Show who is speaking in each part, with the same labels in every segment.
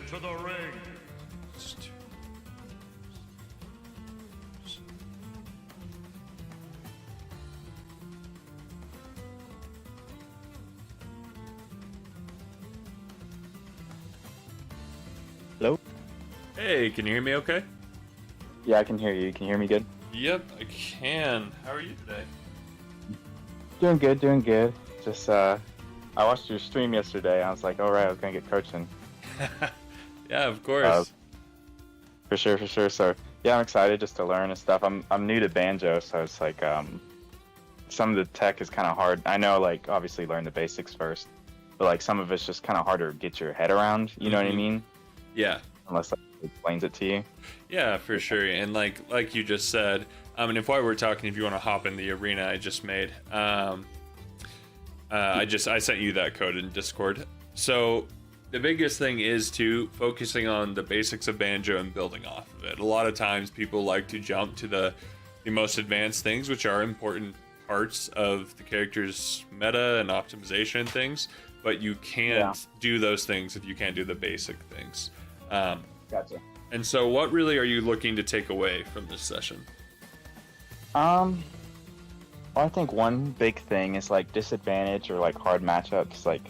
Speaker 1: to the ring.
Speaker 2: Hello?
Speaker 3: Hey, can you hear me okay?
Speaker 2: Yeah, I can hear you. Can you hear me good?
Speaker 3: Yep, I can. How are you today?
Speaker 2: Doing good, doing good. Just, I watched your stream yesterday. I was like, all right, I was gonna get coaching.
Speaker 3: Yeah, of course.
Speaker 2: For sure, for sure. So, yeah, I'm excited just to learn and stuff. I'm new to banjo, so it's like, some of the tech is kind of hard. I know, like, obviously learn the basics first, but like some of it's just kind of harder to get your head around. You know what I mean?
Speaker 3: Yeah.
Speaker 2: Unless that explains it to you.
Speaker 3: Yeah, for sure. And like you just said, and if while we're talking, if you want to hop in the arena I just made, I sent you that code in Discord. So the biggest thing is to focusing on the basics of banjo and building off of it. A lot of times people like to jump to the most advanced things, which are important parts of the character's meta and optimization and things, but you can't do those things if you can't do the basic things.
Speaker 2: Gotcha.
Speaker 3: And so what really are you looking to take away from this session?
Speaker 2: Well, I think one big thing is like disadvantage or like hard matchups. Like,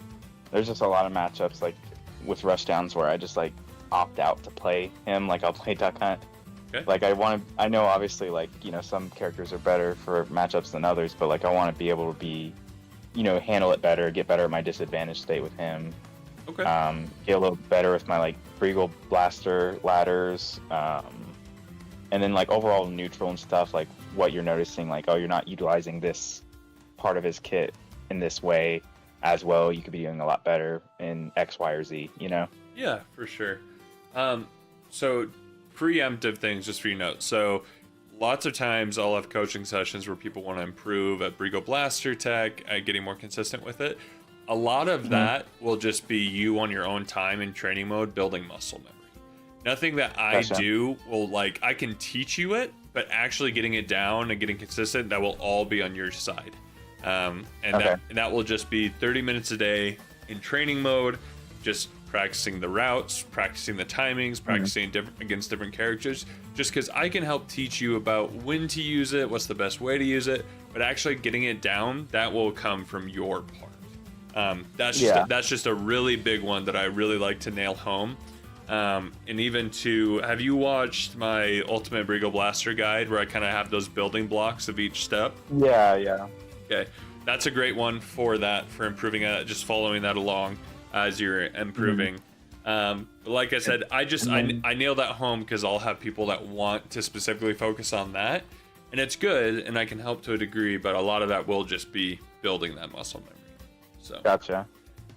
Speaker 2: there's just a lot of matchups like with rushdowns where I just like opt out to play him. Like, I'll play Duck Hunt.
Speaker 3: Okay.
Speaker 2: Like, I know obviously like, you know, some characters are better for matchups than others, but like I want to be able to be, you know, handle it better, get better at my disadvantage state with him.
Speaker 3: Okay.
Speaker 2: Get a little better with my like Breagle Blaster ladders, and then like overall neutral and stuff, like what you're noticing, like, oh, you're not utilizing this part of his kit in this way as well. You could be doing a lot better in X, Y, or Z, you know?
Speaker 3: Yeah, for sure. So preemptive things just for your notes. So lots of times I'll have coaching sessions where people want to improve at Breagle Blaster tech, at getting more consistent with it. A lot of that will just be you on your own time in training mode building muscle memory. Nothing that I do will, like, I can teach you it, but actually getting it down and getting consistent, that will all be on your side. That will just be 30 minutes a day in training mode, just practicing the routes, practicing the timings, practicing against different characters, just because I can help teach you about when to use it, what's the best way to use it, but actually getting it down, that will come from your part. That's just a really big one that I really like to nail home. And even have you watched my Ultimate Breagle Blaster guide where I kind of have those building blocks of each step?
Speaker 2: Yeah.
Speaker 3: Okay, that's a great one for improving it, just following that along as you're improving. Like I said, I nail that home because I'll have people that want to specifically focus on that, and it's good, and I can help to a degree, but a lot of that will just be building that muscle memory. So
Speaker 2: Gotcha.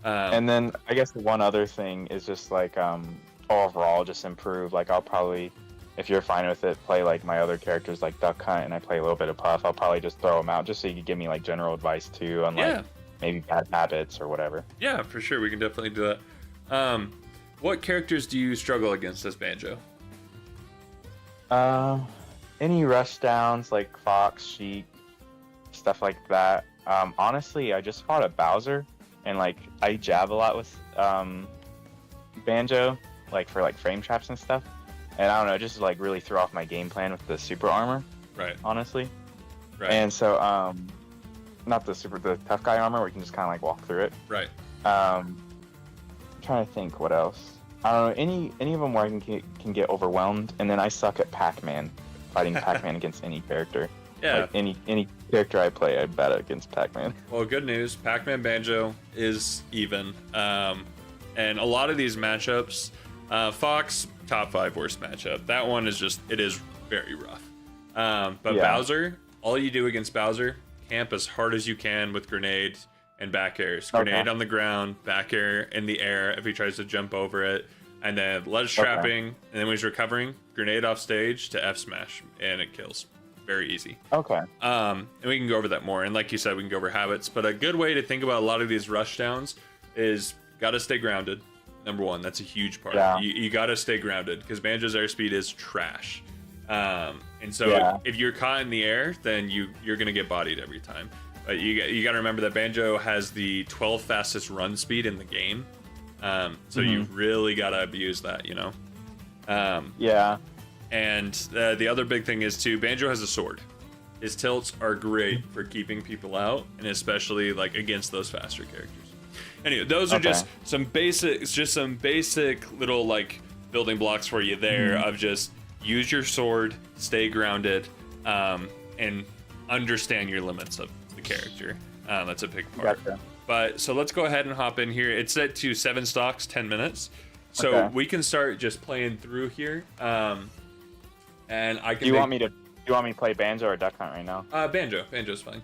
Speaker 2: And then I guess the one other thing is just like overall just improve. Like, I'll probably, if you're fine with it, play like my other characters like Duck Hunt, and I play a little bit of Puff. I'll probably just throw them out just so you could give me like general advice too on like maybe bad habits or whatever.
Speaker 3: Yeah, for sure, we can definitely do that. What characters do you struggle against as Banjo?
Speaker 2: Any rush downs like Fox, Sheik, stuff like that. Honestly, I just fought a Bowser, and like I jab a lot with Banjo, like for like frame traps and stuff. And I don't know, it just like really threw off my game plan with the super armor.
Speaker 3: Right.
Speaker 2: Honestly.
Speaker 3: Right.
Speaker 2: And so, not the tough guy armor where you can just kind of like walk through it.
Speaker 3: Right.
Speaker 2: I'm trying to think what else. I don't know, any of them where I can get overwhelmed, and then I suck at Pac-Man, fighting Pac-Man against any character.
Speaker 3: Yeah.
Speaker 2: Like any character I play, I bet against Pac-Man.
Speaker 3: Well, good news. Pac-Man Banjo is even. And a lot of these matchups, Fox, top 5 worst matchup. That one is it is very rough. But Bowser, all you do against Bowser, camp as hard as you can with grenades and back airs. Grenade on the ground, back air in the air if he tries to jump over it, and then ledge trapping, and then when he's recovering, grenade off stage to F smash, and it kills. Very easy.
Speaker 2: Okay.
Speaker 3: And we can go over that more. And like you said, we can go over habits. But a good way to think about a lot of these rush downs is got to stay grounded. Number one, that's a huge part.
Speaker 2: Yeah.
Speaker 3: You got to stay grounded because Banjo's airspeed is trash. And so if you're caught in the air, then you're going to get bodied every time. But you got to remember that Banjo has the 12th fastest run speed in the game. So you really gotta abuse that, you know.
Speaker 2: Yeah.
Speaker 3: And the other big thing is too, Banjo has a sword. His tilts are great for keeping people out, and especially like against those faster characters. Anyway, those are just some basic little like building blocks for you there of just use your sword, stay grounded, and understand your limits of the character. That's a big part.
Speaker 2: Gotcha.
Speaker 3: But so let's go ahead and hop in here. It's set to 7 stocks, 10 minutes. So we can start just playing through here. And I can.
Speaker 2: Do you want me to play Banjo or Duck Hunt right now?
Speaker 3: Banjo's fine.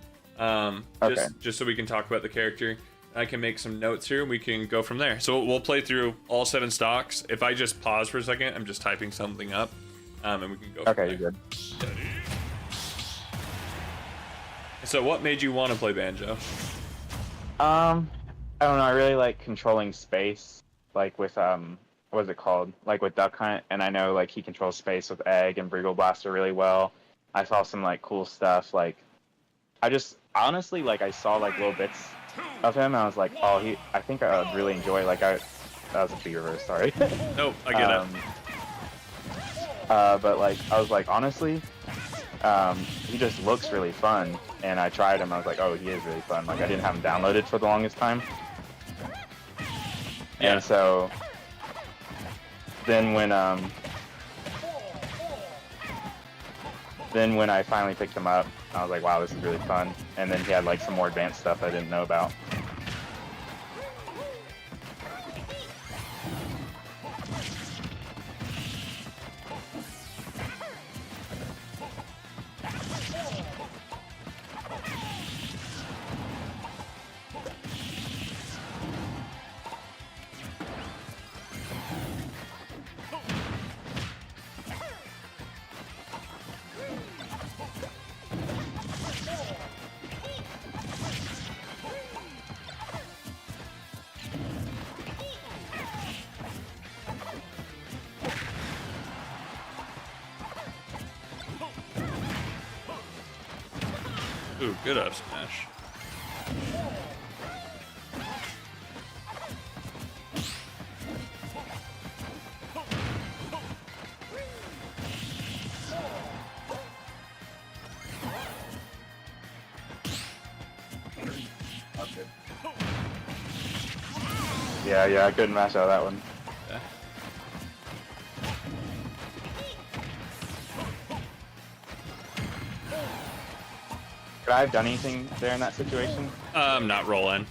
Speaker 3: Just so we can talk about the character. I can make some notes here and we can go from there. So we'll play through all 7 stocks. If I just pause for a second, I'm just typing something up. And we can go from there.
Speaker 2: Okay, you're good.
Speaker 3: So what made you want to play Banjo?
Speaker 2: I don't know. I really like controlling space, like with what is it called? Like with Duck Hunt, and I know like he controls space with Egg and Brigo Blaster really well. I saw some like cool stuff. Like I just honestly like I saw like little bits of him. And I was like, oh, I think I would really enjoy. Like that was a B reverse. Sorry.
Speaker 3: Nope, I get it.
Speaker 2: But like I was like honestly, he just looks really fun. And I tried him. I was like, oh, he is really fun. Like I didn't have him downloaded for the longest time.
Speaker 3: Yeah.
Speaker 2: And so then when I finally picked him up, I was like, wow, this is really fun. And then he had like some more advanced stuff I didn't know about.
Speaker 3: Ooh, good up smash.
Speaker 2: Yeah, I couldn't match out that one.
Speaker 3: Yeah.
Speaker 2: Could I have done anything there in that situation?
Speaker 3: Not rolling.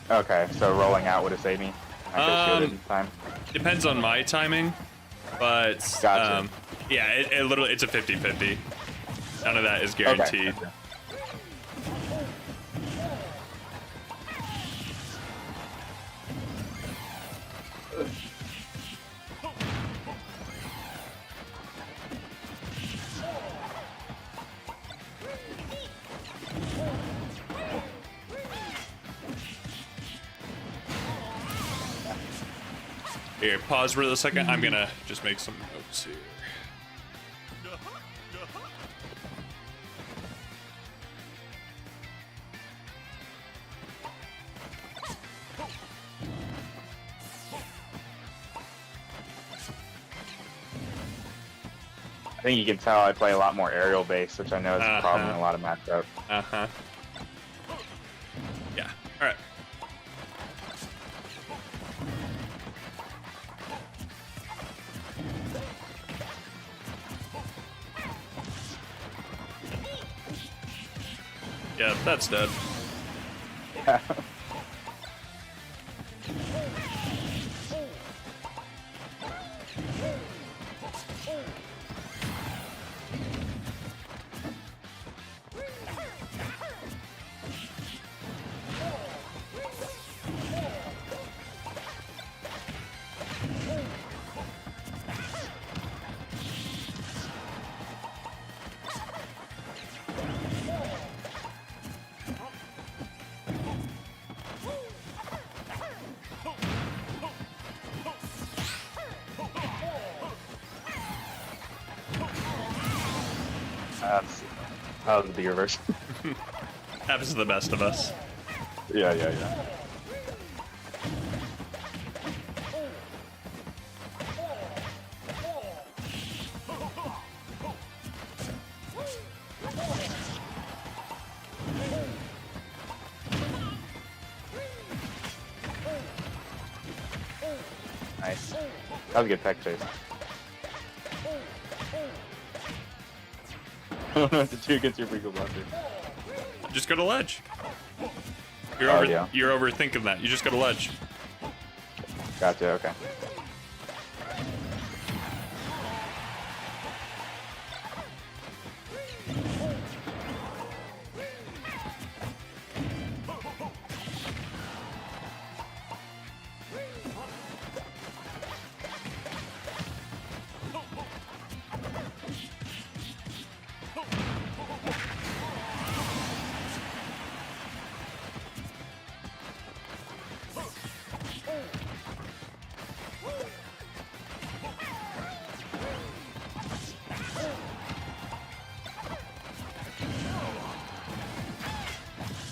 Speaker 2: Okay, so rolling out would have saved me. I could have shielded in time.
Speaker 3: Depends on my timing, but
Speaker 2: Gotcha.
Speaker 3: yeah, it literally it's a 50-50. None of that is guaranteed.
Speaker 2: Okay.
Speaker 3: Here, pause for a second. I'm gonna just make some notes here.
Speaker 2: I think you can tell I play a lot more aerial base, which I know is a problem in a lot of matchups.
Speaker 3: Yeah. All right. Yeah, that's dead.
Speaker 2: Yeah. That was the reverse.
Speaker 3: Happens to the best of us.
Speaker 2: Yeah. That was a good tech chase. I don't know what to do against your Freakle Blaster.
Speaker 3: Just go to ledge.
Speaker 2: Yeah.
Speaker 3: You're overthinking that. You just go to ledge.
Speaker 2: Gotcha, okay.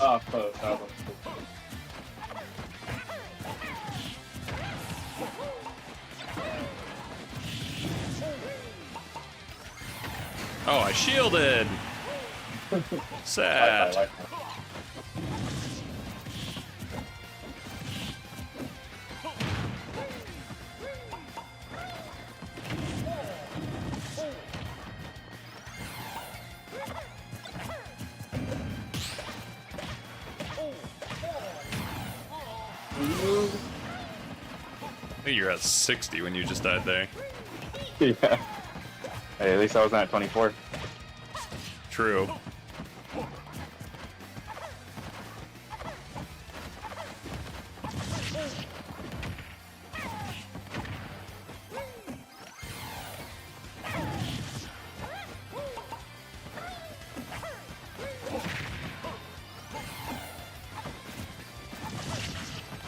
Speaker 2: Oh, close. That was close.
Speaker 3: Oh, I shielded. Sad.
Speaker 2: Like.
Speaker 3: I think you're at 60 when you just died there.
Speaker 2: Yeah. Hey, at least I wasn't at 24.
Speaker 3: True.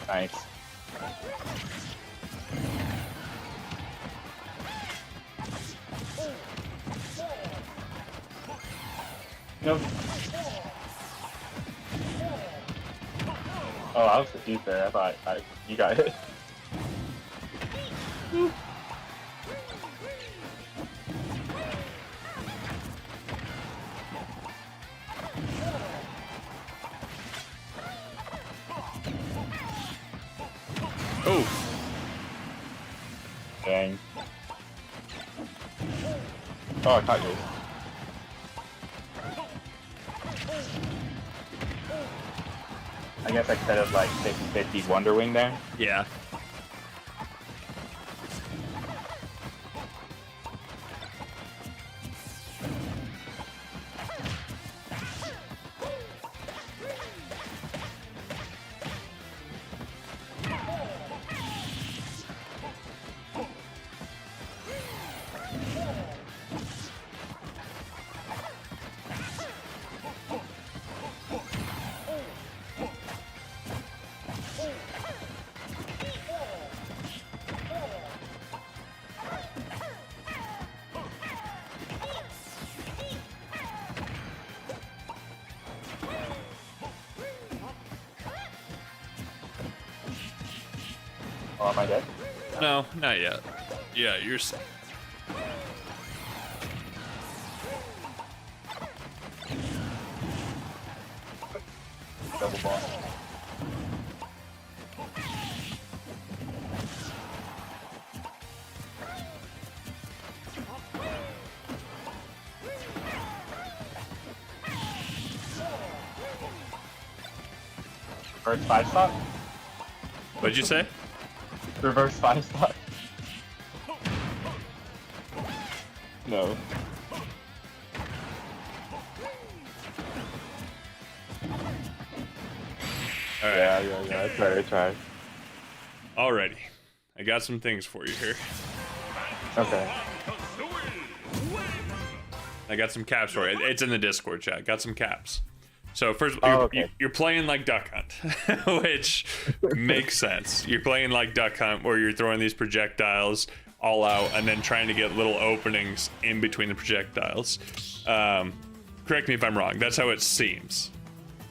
Speaker 2: Nice. Nope. Oh, I was confused there. I thought you got hit.
Speaker 3: Oh,
Speaker 2: Dang. Oh, I caught you. I guess I could have like 50-50 Wonder Wing there.
Speaker 3: yeah.
Speaker 2: Oh, am I dead?
Speaker 3: No, not yet. Yeah, you're.
Speaker 2: Double ball. Reverse 5-stock?
Speaker 3: What'd you say?
Speaker 2: Reverse 5-stock? No.
Speaker 3: All right.
Speaker 2: Yeah. I tried.
Speaker 3: Alrighty. I got some things for you here.
Speaker 2: Okay.
Speaker 3: I got some caps for you. It's in the Discord chat. Got some caps. So first,
Speaker 2: okay.
Speaker 3: you're playing like Duck Hunt, which makes sense. You're playing like Duck Hunt, where you're throwing these projectiles all out and then trying to get little openings in between the projectiles. Correct me if I'm wrong. That's how it seems.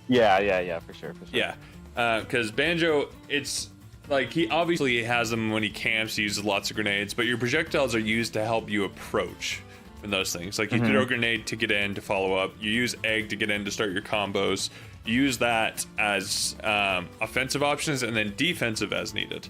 Speaker 2: Yeah, for sure.
Speaker 3: Yeah, because Banjo, it's like he obviously has them when he camps. He uses lots of grenades, but your projectiles are used to help you approach and those things. Like you throw a grenade to get in to follow up. You use egg to get in to start your combos. You use that as offensive options and then defensive as needed.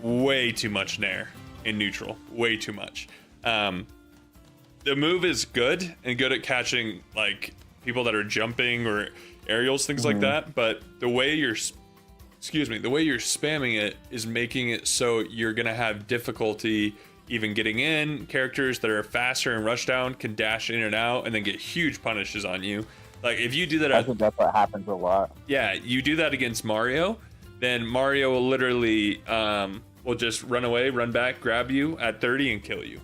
Speaker 3: way too much nair in neutral, way too much. The move is good and good at catching like people that are jumping or aerials, things like that. But the way you're spamming it is making it so you're gonna have difficulty even getting in. Characters that are faster and rush down can dash in and out and then get huge punishes on you. Like if you do that,
Speaker 2: I think that's what happens a lot.
Speaker 3: yeah, you do that against Mario, then Mario will literally will just run away, run back, grab you at 30 and kill you.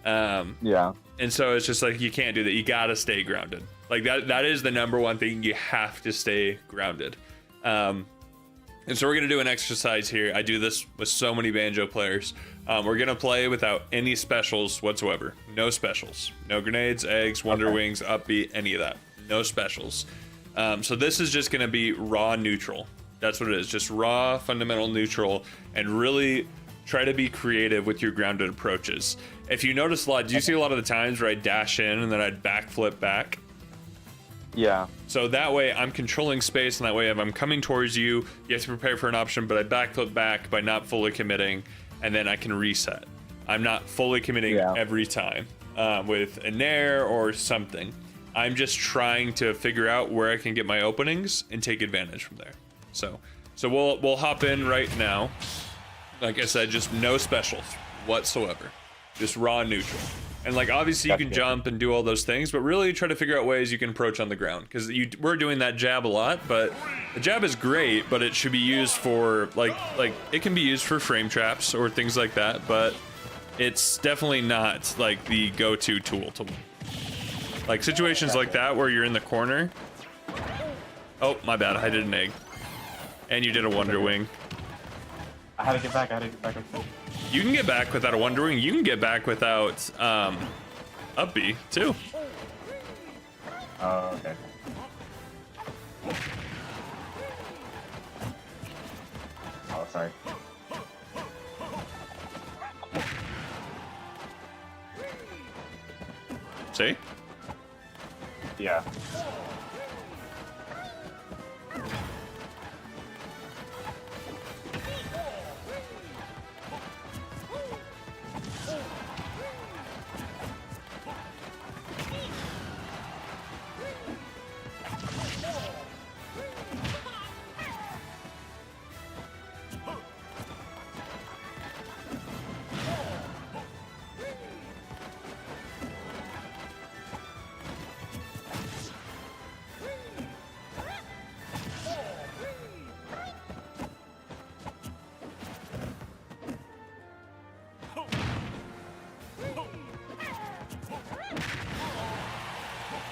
Speaker 2: Yeah.
Speaker 3: And so it's just like you can't do that. You gotta stay grounded. Like that is the number one thing. You have to stay grounded. And so we're gonna do an exercise here. I do this with so many banjo players. We're gonna play without any specials whatsoever. No specials. No grenades, eggs, wonder wings, upbeat, any of that. No specials. So this is just gonna be raw neutral. That's what it is. Just raw fundamental neutral, and really try to be creative with your grounded approaches. If you notice a lot, do you see a lot of the times where I dash in and then I'd backflip back?
Speaker 2: Yeah.
Speaker 3: So that way I'm controlling space, and that way if I'm coming towards you, you have to prepare for an option, but I backflip back by not fully committing, and then I can reset. I'm not fully committing every time with a nair or something. I'm just trying to figure out where I can get my openings and take advantage from there. So we'll hop in right now. Like I said, just no specials whatsoever. Just raw neutral. And like obviously you can jump and do all those things, but really try to figure out ways you can approach on the ground, because we're doing that jab a lot. But the jab is great, but it should be used for like it can be used for frame traps or things like that, but it's definitely not like the go-to tool to win. Like situations like that where you're in the corner. Oh, my bad, I did an egg. And you did a wonder wing.
Speaker 2: I had to get back.
Speaker 3: You can get back without a wonder wing. You can get back without up B too.
Speaker 2: Oh, okay. Oh, sorry.
Speaker 3: See?
Speaker 2: Yeah.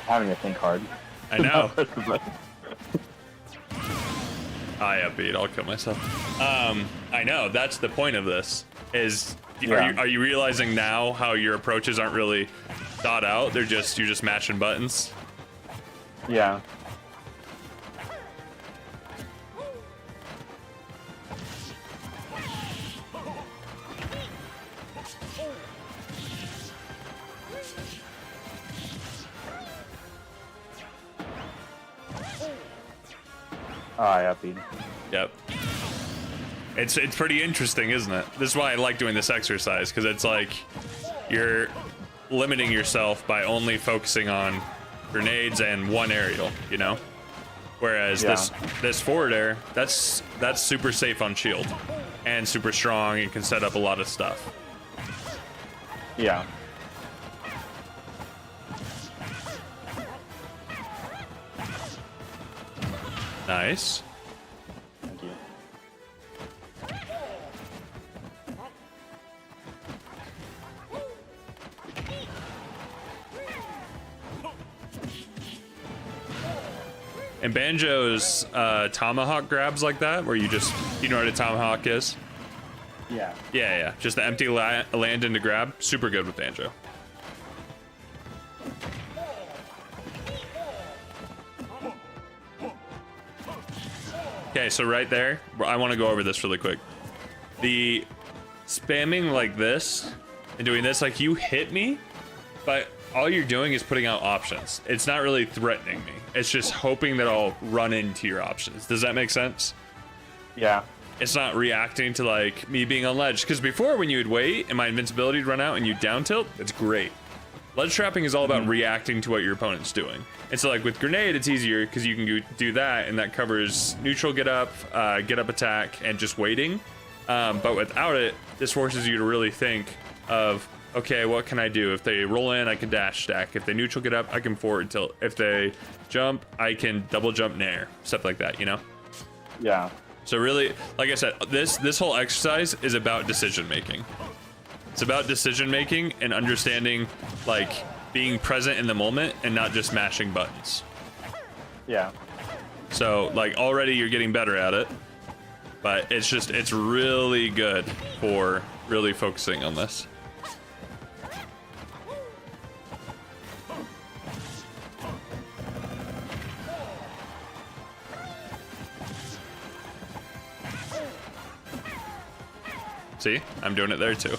Speaker 2: Having to think hard.
Speaker 3: I know. I upbeat. I'll kill myself. I know. That's the point of this. Is are you realizing now how your approaches aren't really thought out? You're just mashing buttons.
Speaker 2: Yeah. Oh, I upbeat.
Speaker 3: Yep. It's pretty interesting, isn't it? This is why I like doing this exercise, because it's like you're limiting yourself by only focusing on grenades and one aerial, you know? Whereas this forward air, that's super safe on shield and super strong and can set up a lot of stuff.
Speaker 2: Yeah.
Speaker 3: Nice.
Speaker 2: Thank you.
Speaker 3: And Banjo's tomahawk grabs like that, where you know what a tomahawk is?
Speaker 2: Yeah.
Speaker 3: Yeah. Just the empty land into grab. Super good with Banjo. Okay, so right there, I want to go over this really quick. The spamming like this and doing this, like you hit me, but all you're doing is putting out options. It's not really threatening me. It's just hoping that I'll run into your options. Does that make sense?
Speaker 2: Yeah.
Speaker 3: it's not reacting to like me being on ledge. Because before, when you would wait and my invincibility would run out and you down tilt, it's great. Ledge trapping is all about reacting to what your opponent's doing. And so like with grenade, it's easier because you can do that, and that covers neutral get up attack, and just waiting. But without it, this forces you to really think of, okay, what can I do? If they roll in, I can dash stack. If they neutral get up, I can forward tilt. If they jump, I can double jump nair. Stuff like that, you know?
Speaker 2: Yeah.
Speaker 3: So really, like I said, this whole exercise is about decision making. It's about decision making and understanding, like, being present in the moment and not just mashing buttons.
Speaker 2: Yeah.
Speaker 3: So like already you're getting better at it, but it's really good for really focusing on this. See, I'm doing it there too.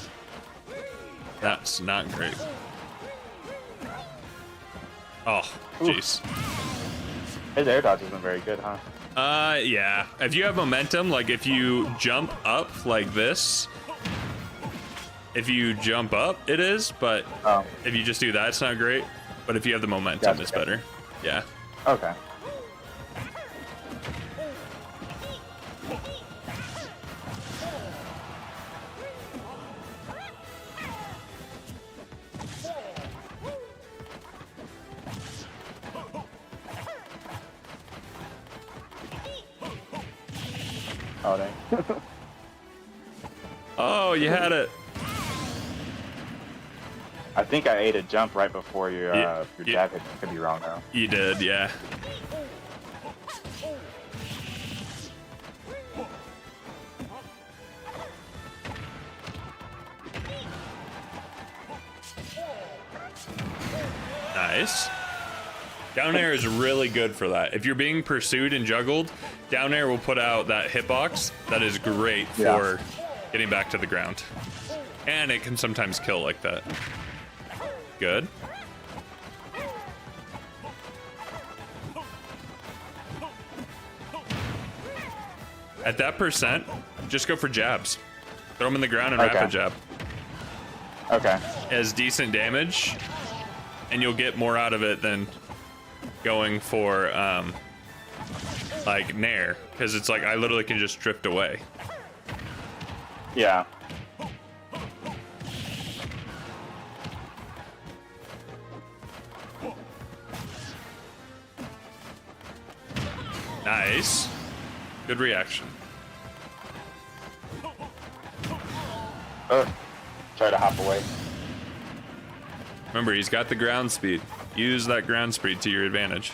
Speaker 3: That's not great. Oh, jeez.
Speaker 2: His air dodge isn't very good, huh?
Speaker 3: Yeah. If you have momentum, like if you jump up like this, if you jump up, it is, but if you just do that, it's not great. But if you have the momentum, it's better. Yeah.
Speaker 2: Okay. Oh, dang.
Speaker 3: Oh, you had it.
Speaker 2: I think I ate a jump right before your jab hit. Could be wrong though.
Speaker 3: You did, yeah. Nice. Down air is really good for that. If you're being pursued and juggled, down air will put out that hitbox that is great for getting back to the ground. And it can sometimes kill like that. Good. At that percent, just go for jabs. Throw them in the ground and rapid jab.
Speaker 2: Okay.
Speaker 3: As decent damage, and you'll get more out of it than going for like nair, because it's like I literally can just drift away.
Speaker 2: Yeah.
Speaker 3: Nice. Good reaction.
Speaker 2: Try to hop away.
Speaker 3: Remember, he's got the ground speed. Use that ground speed to your advantage.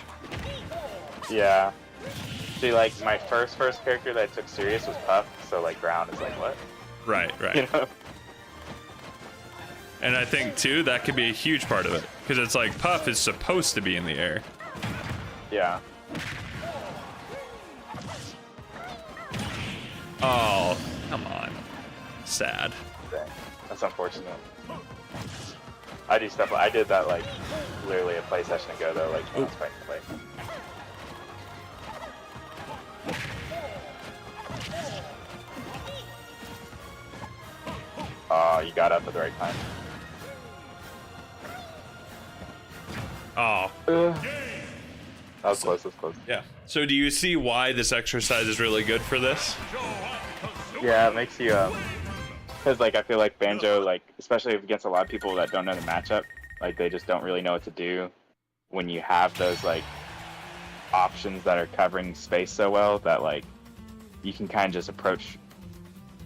Speaker 2: Yeah. See, like, my first character that I took serious was Puff, so, like, ground is like, what?
Speaker 3: Right.
Speaker 2: You know?
Speaker 3: And I think, too, that could be a huge part of it. Because it's like, Puff is supposed to be in the air.
Speaker 2: Yeah.
Speaker 3: Oh, come on. Sad.
Speaker 2: Dang. That's unfortunate. I do stuff. I did that like literally a play session ago though, like when I was playing play. Oh, you got up at the right time.
Speaker 3: Oh.
Speaker 2: That was close. That was close.
Speaker 3: Yeah. So do you see why this exercise is really good for this?
Speaker 2: Yeah, it makes you because like I feel like Banjo, like especially against a lot of people that don't know the matchup, like they just don't really know what to do when you have those like options that are covering space so well that like you can kind of just approach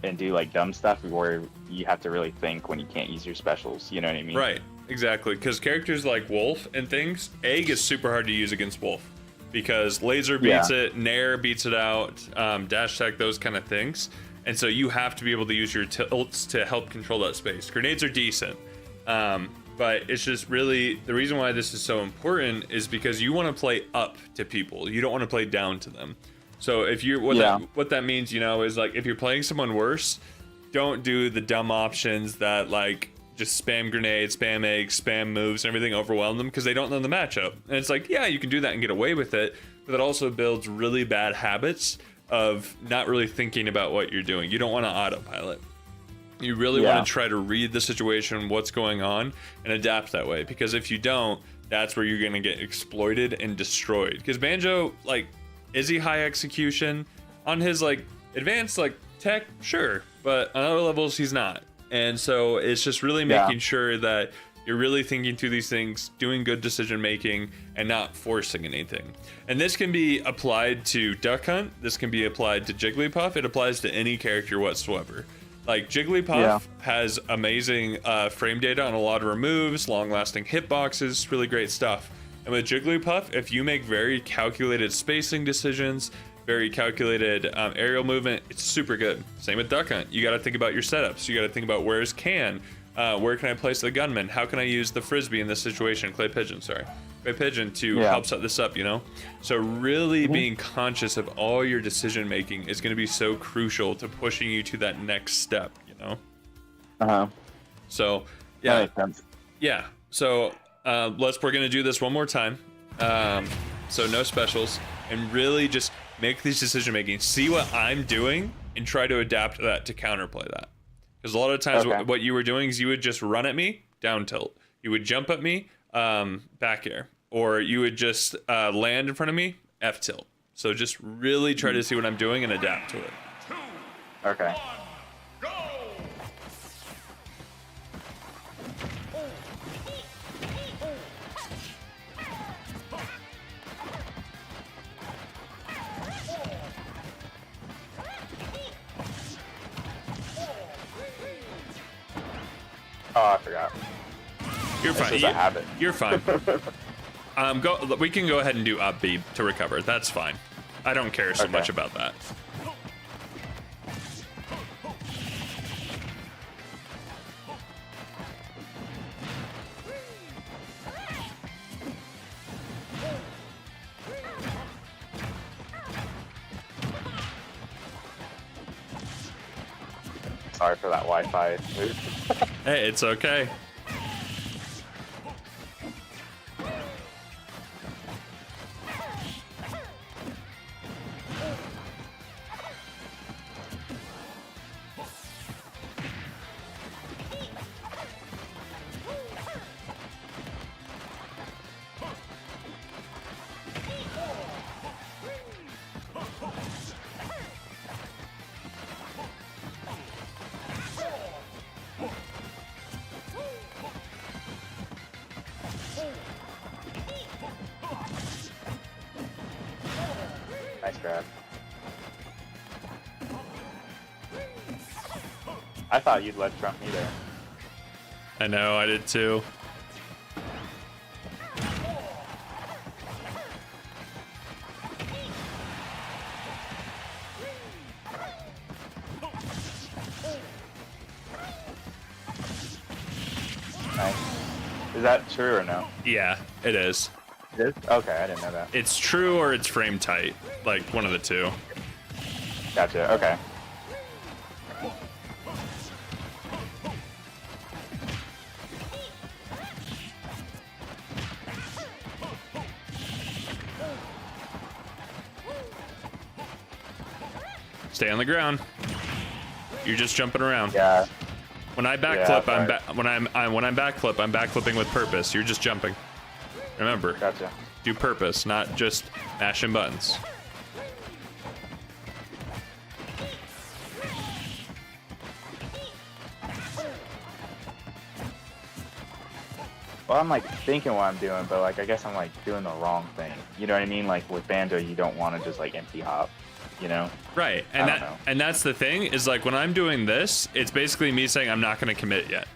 Speaker 2: and do like dumb stuff where you have to really think when you can't use your specials. You know what I mean?
Speaker 3: Right. Exactly. Because characters like Wolf and things, Egg is super hard to use against Wolf because Laser beats it, Nair beats it out, Dash Tech, those kind of things. And so you have to be able to use your tilts to help control that space. Grenades are decent, but it's just really the reason why this is so important is because you want to play up to people. You don't want to play down to them. So if you're what that means, you know, is like if you're playing someone worse, don't do the dumb options that like just spam grenades, spam eggs, spam moves, and everything, overwhelm them because they don't know the matchup. And it's like, yeah, you can do that and get away with it, but that also builds really bad habits of not really thinking about what you're doing. You don't want to autopilot. You really want to try to read the situation, what's going on, and adapt that way. Because if you don't, that's where you're going to get exploited and destroyed. Because Banjo, like, is he high execution? On his, like, advanced, like, tech? Sure. But on other levels, he's not. And so it's just really making sure that you're really thinking through these things, doing good decision making, and not forcing anything. And this can be applied to Duck Hunt. This can be applied to Jigglypuff. It applies to any character whatsoever. Like, Jigglypuff has amazing frame data on a lot of her moves, long-lasting hitboxes, really great stuff. And with Jigglypuff, if you make very calculated spacing decisions, very calculated aerial movement, it's super good. Same with Duck Hunt. You got to think about your setups. You got to think about where's Can, where can I place the gunman? How can I use the Frisbee in this situation? Clay Pigeon to help set this up, you know? So really being conscious of all your decision making is going to be so crucial to pushing you to that next step, you know? So, yeah.
Speaker 2: That makes sense.
Speaker 3: Yeah. So, we're going to do this one more time. So no specials, and really just make these decision making, see what I'm doing, and try to adapt that to counterplay that. Because a lot of times what you were doing is you would just run at me, down tilt. You would jump at me, back air. Or you would just land in front of me, F tilt. So just really try to see what I'm doing and adapt to it.
Speaker 2: Okay. Oh, I forgot.
Speaker 3: You're fine.
Speaker 2: This is a habit.
Speaker 3: You're fine. We can go ahead and do up B to recover. That's fine. I don't care so much about that.
Speaker 2: Sorry for that Wi-Fi.
Speaker 3: Hey, it's okay.
Speaker 2: Nice grab. I thought you'd let Trump me there.
Speaker 3: I know, I did too.
Speaker 2: Nice. Is that true or no?
Speaker 3: Yeah, it is.
Speaker 2: It is? Okay, I didn't know that.
Speaker 3: It's true or it's frame tight. Like, one of the two.
Speaker 2: Gotcha, okay.
Speaker 3: Stay on the ground. You're just jumping around.
Speaker 2: Yeah.
Speaker 3: When I backflip, when I'm backflipping with purpose. You're just jumping. Remember.
Speaker 2: Gotcha.
Speaker 3: Do purpose, not just mashing buttons.
Speaker 2: Well, I'm like thinking what I'm doing, but like I guess I'm like doing the wrong thing. You know what I mean? Like with Banjo, you don't want to just like empty hop, you know?
Speaker 3: Right. And that's the thing is like when I'm doing this, it's basically me saying I'm not going to commit yet.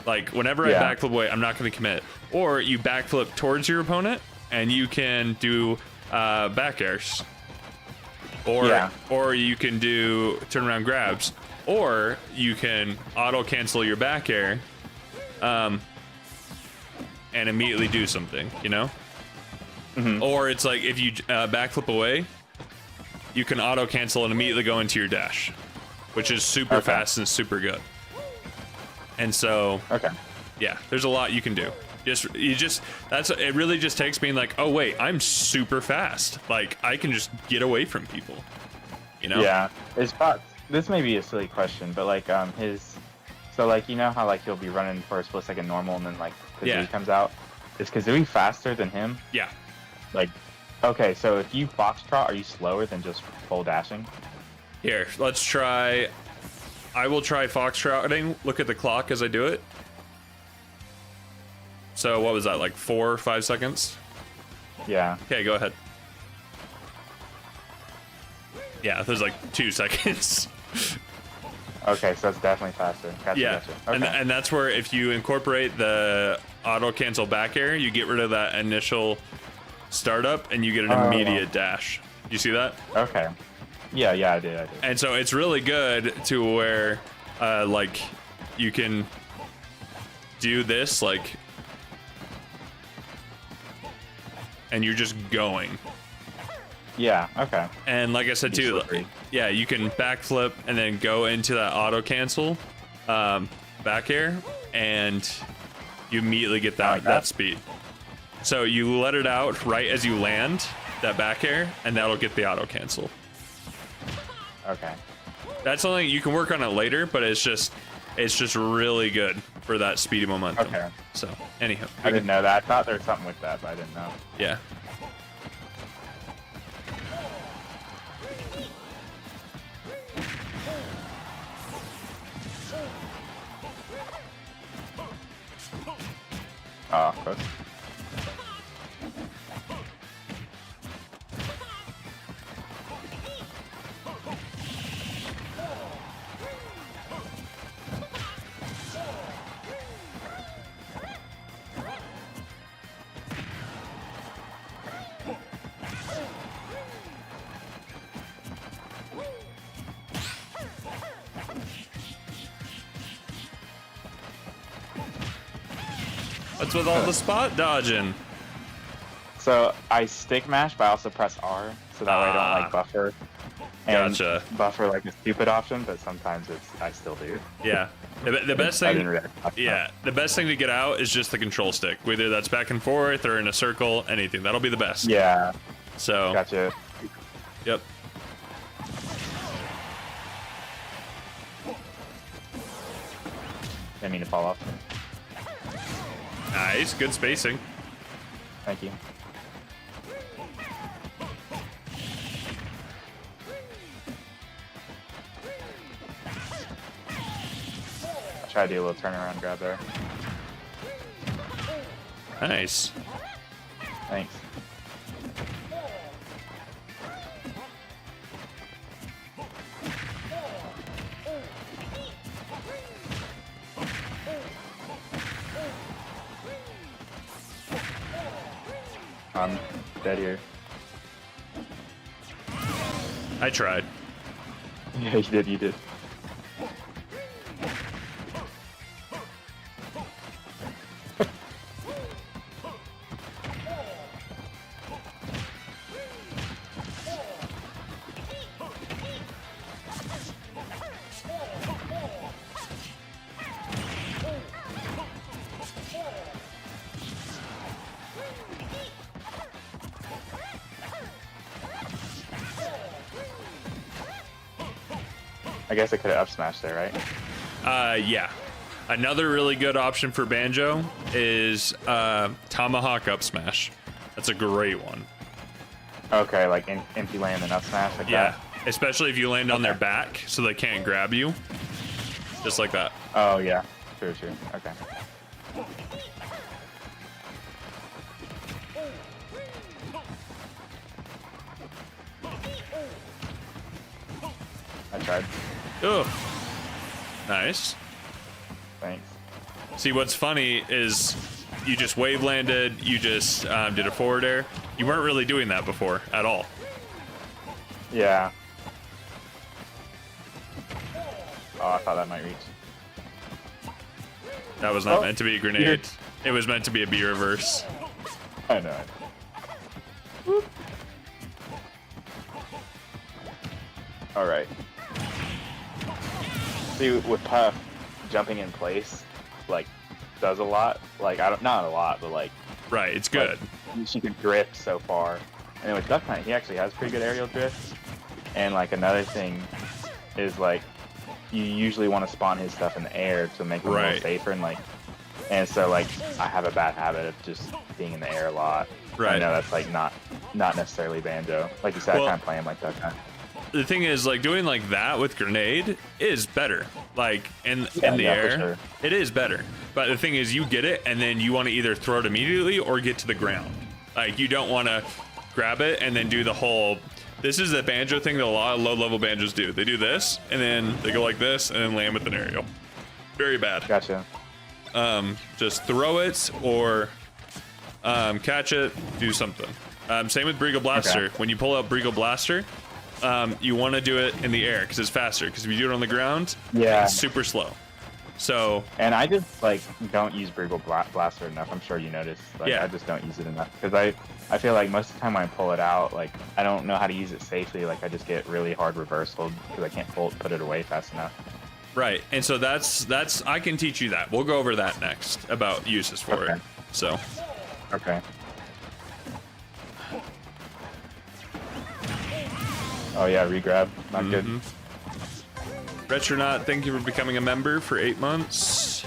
Speaker 3: Like whenever I backflip away, I'm not going to commit. Or you backflip towards your opponent and you can do back airs. Or you can do turnaround grabs. Or you can auto cancel your back air and immediately do something, you know? Or it's like if you backflip away, you can auto cancel and immediately go into your dash, which is super fast and super good. And so, yeah, there's a lot you can do. It really just takes being like, oh wait, I'm super fast. Like I can just get away from people. You know?
Speaker 2: Yeah, his spot. This may be a silly question, but like his, so like you know how like he'll be running for a split second normal, and then like Kazooie comes out. Is Kazooie faster than him?
Speaker 3: Yeah.
Speaker 2: Like, okay, so if you foxtrot, are you slower than just full dashing?
Speaker 3: Here, let's try. I will try foxtrotting. Look at the clock as I do it. So what was that, like 4 or 5 seconds?
Speaker 2: Yeah.
Speaker 3: Okay, go ahead. Yeah, there's like 2 seconds.
Speaker 2: Okay, so it's definitely faster. Gotcha,
Speaker 3: Yeah,
Speaker 2: gotcha. Okay.
Speaker 3: and that's where if you incorporate the auto cancel back air, you get rid of that initial startup and you get an immediate dash. You see that?
Speaker 2: Okay. Yeah, I did.
Speaker 3: And so it's really good to where like you can do this like, and you're just going.
Speaker 2: Yeah, okay.
Speaker 3: And like I said too, yeah, you can backflip and then go into that auto cancel back air, and you immediately get that speed. So you let it out right as you land that back air, and that'll get the auto cancel.
Speaker 2: Okay.
Speaker 3: That's something you can work on it later, but it's just really good for that speedy momentum.
Speaker 2: Okay.
Speaker 3: So anyhow,
Speaker 2: I didn't know that. I thought there was something with that, but I didn't know.
Speaker 3: yeah.
Speaker 2: Oh, close.
Speaker 3: What's with all the spot dodging?
Speaker 2: So I stick mash, but I also press R, so that way I don't like buffer. And
Speaker 3: Gotcha.
Speaker 2: buffer like a stupid option, but sometimes I still do.
Speaker 3: Yeah. The best
Speaker 2: I
Speaker 3: thing.
Speaker 2: didn't react.
Speaker 3: Yeah, the best thing to get out is just the control stick. Whether that's back and forth or in a circle, anything. That'll be the best.
Speaker 2: Yeah.
Speaker 3: So.
Speaker 2: Gotcha.
Speaker 3: Yep.
Speaker 2: Didn't mean to fall off.
Speaker 3: Nice, good spacing.
Speaker 2: Thank you. I'll try to do a little turnaround grab there.
Speaker 3: Nice.
Speaker 2: Thanks. I'm dead here.
Speaker 3: I tried.
Speaker 2: Yeah, you did. I guess I could have up smashed there, right?
Speaker 3: Yeah. Another really good option for Banjo is Tomahawk up smash. That's a great one.
Speaker 2: Okay, like empty land and up smash like
Speaker 3: Yeah,
Speaker 2: that?
Speaker 3: especially if you land on their back so they can't grab you. Just like that.
Speaker 2: Oh, yeah. True. Okay. I tried.
Speaker 3: Oh, nice.
Speaker 2: Thanks.
Speaker 3: See, what's funny is you just wave landed, you just did a forward air. You weren't really doing that before at all.
Speaker 2: Yeah. Oh, I thought that might reach.
Speaker 3: That was not meant to be a grenade. It was meant to be a B reverse.
Speaker 2: I know. All right. See, with Puff, jumping in place, like, does a lot. Like, not a lot, but like.
Speaker 3: Right, it's good.
Speaker 2: Like, she can drift so far. And then with Duck Hunt, he actually has pretty good aerial drift. And like another thing is like you usually want to spawn his stuff in the air to make him a little safer, and so like I have a bad habit of just being in the air a lot.
Speaker 3: Right.
Speaker 2: I know that's like not necessarily Banjo. Like you said,
Speaker 3: Well,
Speaker 2: I kind of play him like that kind.
Speaker 3: The thing is, like, doing like that with grenade is better. Like in the
Speaker 2: Yeah,
Speaker 3: air,
Speaker 2: for sure.
Speaker 3: it is better. But the thing is, you get it, and then you want to either throw it immediately or get to the ground. Like you don't want to grab it and then do the whole. This is a Banjo thing that a lot of low-level Banjos do. They do this, and then they go like this, and then land with an aerial. Very bad.
Speaker 2: Gotcha.
Speaker 3: Just throw it or catch it, do something. Same with Brigo Blaster.
Speaker 2: Okay.
Speaker 3: When you pull out Brigo Blaster, you want to do it in the air because it's faster. Because if you do it on the ground,
Speaker 2: Yeah.
Speaker 3: it's super slow. So
Speaker 2: And I just like don't use Brigo Blaster enough. I'm sure you noticed. Like,
Speaker 3: Yeah.
Speaker 2: I just don't use it enough because I feel like most of the time when I pull it out, like I don't know how to use it safely. Like I just get really hard reversal because I can't put it away fast enough.
Speaker 3: right, and so that's I can teach you that. We'll go over that next about uses for
Speaker 2: Okay.
Speaker 3: it. So
Speaker 2: Okay. Oh yeah, regrab. Not good.
Speaker 3: Retronaut, thank you for becoming a member for 8 months.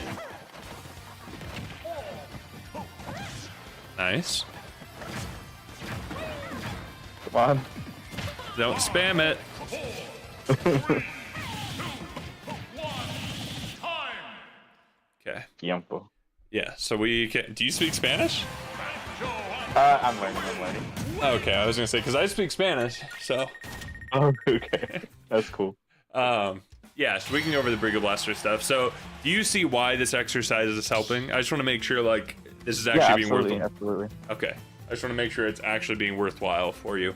Speaker 3: Nice.
Speaker 2: Come on.
Speaker 3: Don't spam it. Okay.
Speaker 2: Tiempo.
Speaker 3: Yeah. So we can. Do you speak Spanish?
Speaker 2: I'm learning.
Speaker 3: Okay, I was gonna say because I speak Spanish. So.
Speaker 2: Oh, okay. That's cool.
Speaker 3: Yeah. So we can go over the Brigo Blaster stuff. So do you see why this exercise is helping? I just want to make sure like this is actually
Speaker 2: Yeah,
Speaker 3: being
Speaker 2: absolutely,
Speaker 3: worthwhile.
Speaker 2: absolutely.
Speaker 3: Okay. I just want to make sure it's actually being worthwhile for you.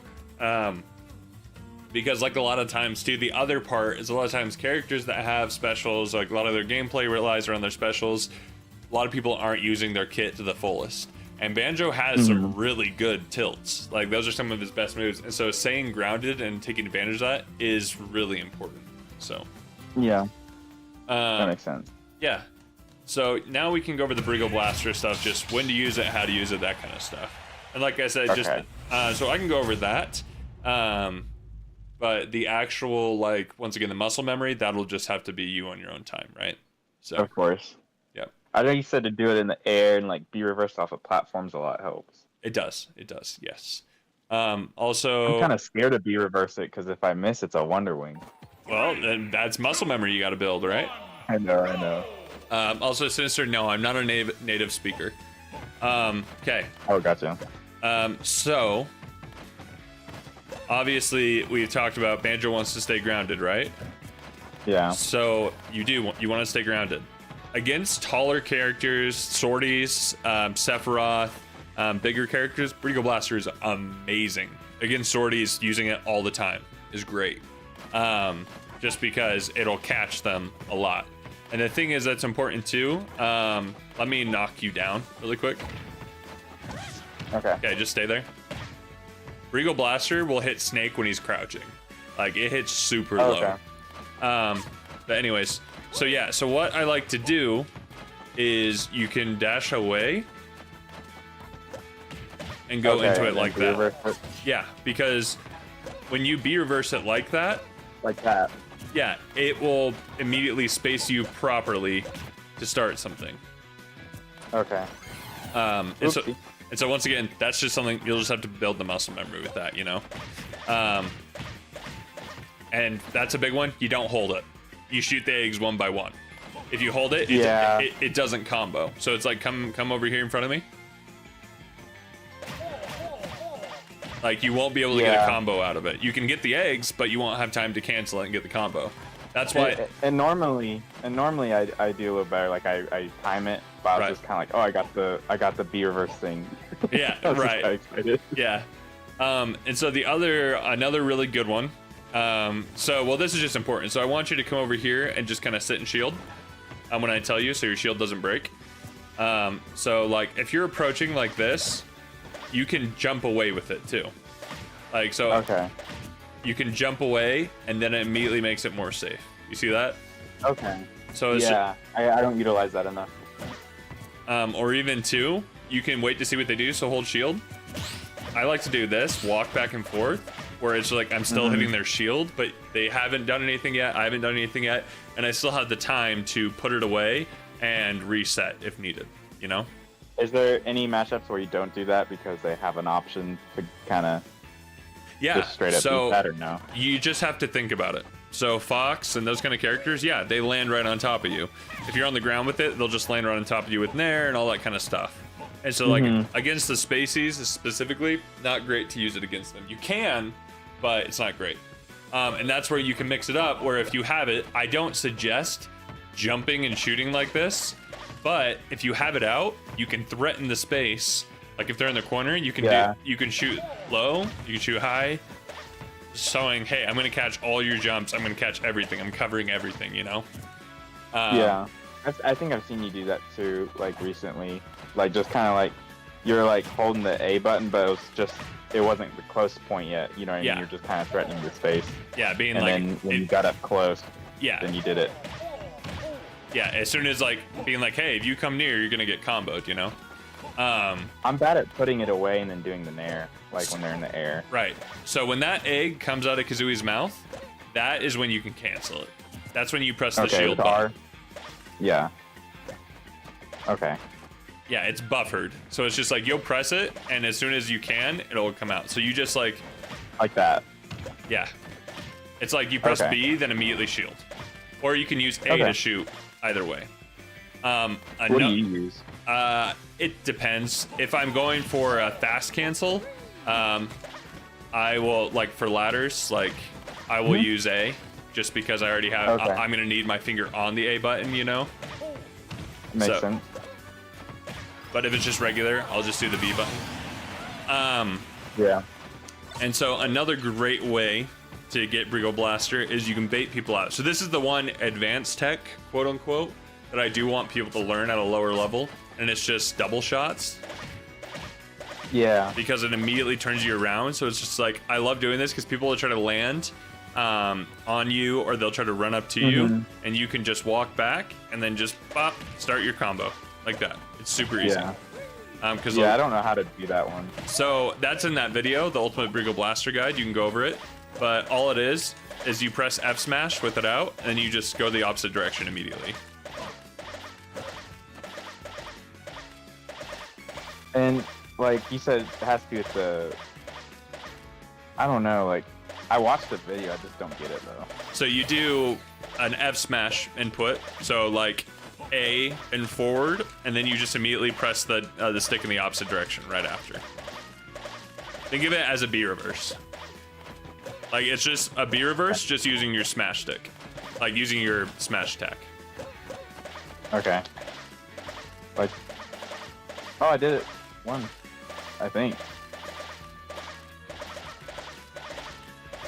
Speaker 3: Because like a lot of times too, the other part is a lot of times characters that have specials, like a lot of their gameplay relies around their specials. A lot of people aren't using their kit to the fullest. And Banjo has some really good tilts. Like those are some of his best moves. And so staying grounded and taking advantage of that is really important. So
Speaker 2: Yeah, that makes sense.
Speaker 3: yeah. So now we can go over the Brigo Blaster stuff, just when to use it, how to use it, that kind of stuff. And like I said,
Speaker 2: Okay.
Speaker 3: just so I can go over that. But the actual, like, once again, the muscle memory, that'll just have to be you on your own time, right? So
Speaker 2: Of course.
Speaker 3: yeah,
Speaker 2: I know you said to do it in the air and like be reversed off of platforms a lot helps.
Speaker 3: it does. It does. Yes. Also,
Speaker 2: I'm kind of scared to be reverse it because if I miss, it's a Wonder Wing.
Speaker 3: well, then that's muscle memory you got to build, right?
Speaker 2: I know.
Speaker 3: Also, Sinister, no, I'm not a native speaker. Okay.
Speaker 2: Oh, gotcha.
Speaker 3: So obviously we've talked about Banjo wants to stay grounded, right?
Speaker 2: Yeah.
Speaker 3: So you want to stay grounded against taller characters, Swordies, Sephiroth, bigger characters. Brigo Blaster is amazing against Swordies. Using it all the time is great, just because it'll catch them a lot. And the thing is that's important too. Let me knock you down really quick.
Speaker 2: Okay.
Speaker 3: Okay, just stay there. Brigo Blaster will hit Snake when he's crouching. Like, it hits super low. But anyways, so yeah, so what I like to do is you can dash away and go into it like that.
Speaker 2: Reverse it
Speaker 3: Yeah, because when you B reverse it like that,
Speaker 2: like that.
Speaker 3: yeah, it will immediately space you properly to start something.
Speaker 2: Okay.
Speaker 3: And so,
Speaker 2: Oopsie.
Speaker 3: and so once again, that's just something you'll just have to build the muscle memory with that, you know. And that's a big one. You don't hold it. You shoot the eggs one by one. If you hold it, it doesn't combo. So it's like come over here in front of me. Like you won't be able to get a combo out of it. You can get the eggs, but you won't have time to cancel it and get the combo. That's why.
Speaker 2: And normally I do a little better. Like I time it, but I was just kind of like, oh, I got the B reverse thing.
Speaker 3: Yeah,
Speaker 2: I was just
Speaker 3: right.
Speaker 2: kinda excited.
Speaker 3: Yeah. And so another really good one. Well, this is just important. So I want you to come over here and just kind of sit and shield when I tell you, so your shield doesn't break. So like if you're approaching like this, you can jump away with it too. Like so.
Speaker 2: Okay.
Speaker 3: You can jump away, and then it immediately makes it more safe. You see that?
Speaker 2: Okay.
Speaker 3: So it's
Speaker 2: I don't utilize that enough.
Speaker 3: or even two, you can wait to see what they do. So hold shield. I like to do this, walk back and forth, where it's like I'm still hitting their shield, but they haven't done anything yet. I haven't done anything yet, and I still have the time to put it away and reset if needed. You know?
Speaker 2: Is there any matchups where you don't do that because they have an option to kind of just straight up beat that, or no?
Speaker 3: You just have to think about it. So Fox and those kind of characters, yeah, they land right on top of you. If you're on the ground with it, they'll just land right on top of you with Nair and all that kind of stuff. And so, like, against the Spaceys specifically, not great to use it against them. You can, but it's not great. And that's where you can mix it up, where if you have it, I don't suggest jumping and shooting like this, but if you have it out, you can threaten the space. Like, if they're in the corner, you can you can shoot low, you can shoot high, showing, hey, I'm going to catch all your jumps, I'm going to catch everything, I'm covering everything, you know?
Speaker 2: Yeah. I think I've seen you do that too, like recently. Like just kind of like you're like holding the A button, but it wasn't the close point yet. You know what I mean? You're just kind of threatening the space.
Speaker 3: Yeah, being
Speaker 2: and
Speaker 3: like.
Speaker 2: And then when you got up close, then you did it.
Speaker 3: Yeah, as soon as like being like, hey, if you come near, you're gonna get comboed. You know.
Speaker 2: I'm bad at putting it away and then doing the nair, like when they're in the air.
Speaker 3: Right. So when that egg comes out of Kazooie's mouth, that is when you can cancel it. That's when you press the shield button.
Speaker 2: Yeah. Okay.
Speaker 3: Yeah, it's buffered. So it's just like you'll press it, and as soon as you can, it'll come out. So you just like
Speaker 2: that.
Speaker 3: Yeah. It's like you press B, then immediately shield. Or you can use A to shoot, either way.
Speaker 2: What do you use?
Speaker 3: It depends. If I'm going for a fast cancel, I will, like for ladders, like I will use A, just because I already have, I'm going to need my finger on the A button, you know?
Speaker 2: Makes sense.
Speaker 3: But if it's just regular, I'll just do the B button.
Speaker 2: Yeah.
Speaker 3: And so another great way to get Brigo Blaster is you can bait people out. So this is the one advanced tech, quote unquote, that I do want people to learn at a lower level. And it's just double shots.
Speaker 2: Yeah.
Speaker 3: Because it immediately turns you around. So it's just like, I love doing this because people will try to land on you, or they'll try to run up to you, and you can just walk back and then just pop, start your combo like that. It's super easy.
Speaker 2: Yeah.
Speaker 3: I
Speaker 2: don't know how to do that one.
Speaker 3: So that's in that video, the Ultimate Brigo Blaster Guide. You can go over it. But all it is you press F smash with it out, and you just go the opposite direction immediately.
Speaker 2: And like you said, it has to be with the. I don't know. Like I watched the video, I just don't get it though.
Speaker 3: So you do an F smash input. So like A and forward, and then you just immediately press the stick in the opposite direction right after. Think of it as a B reverse. Like it's just a B reverse, just using your smash stick, like using your smash attack.
Speaker 2: Okay. Like, oh, I did it once, I think.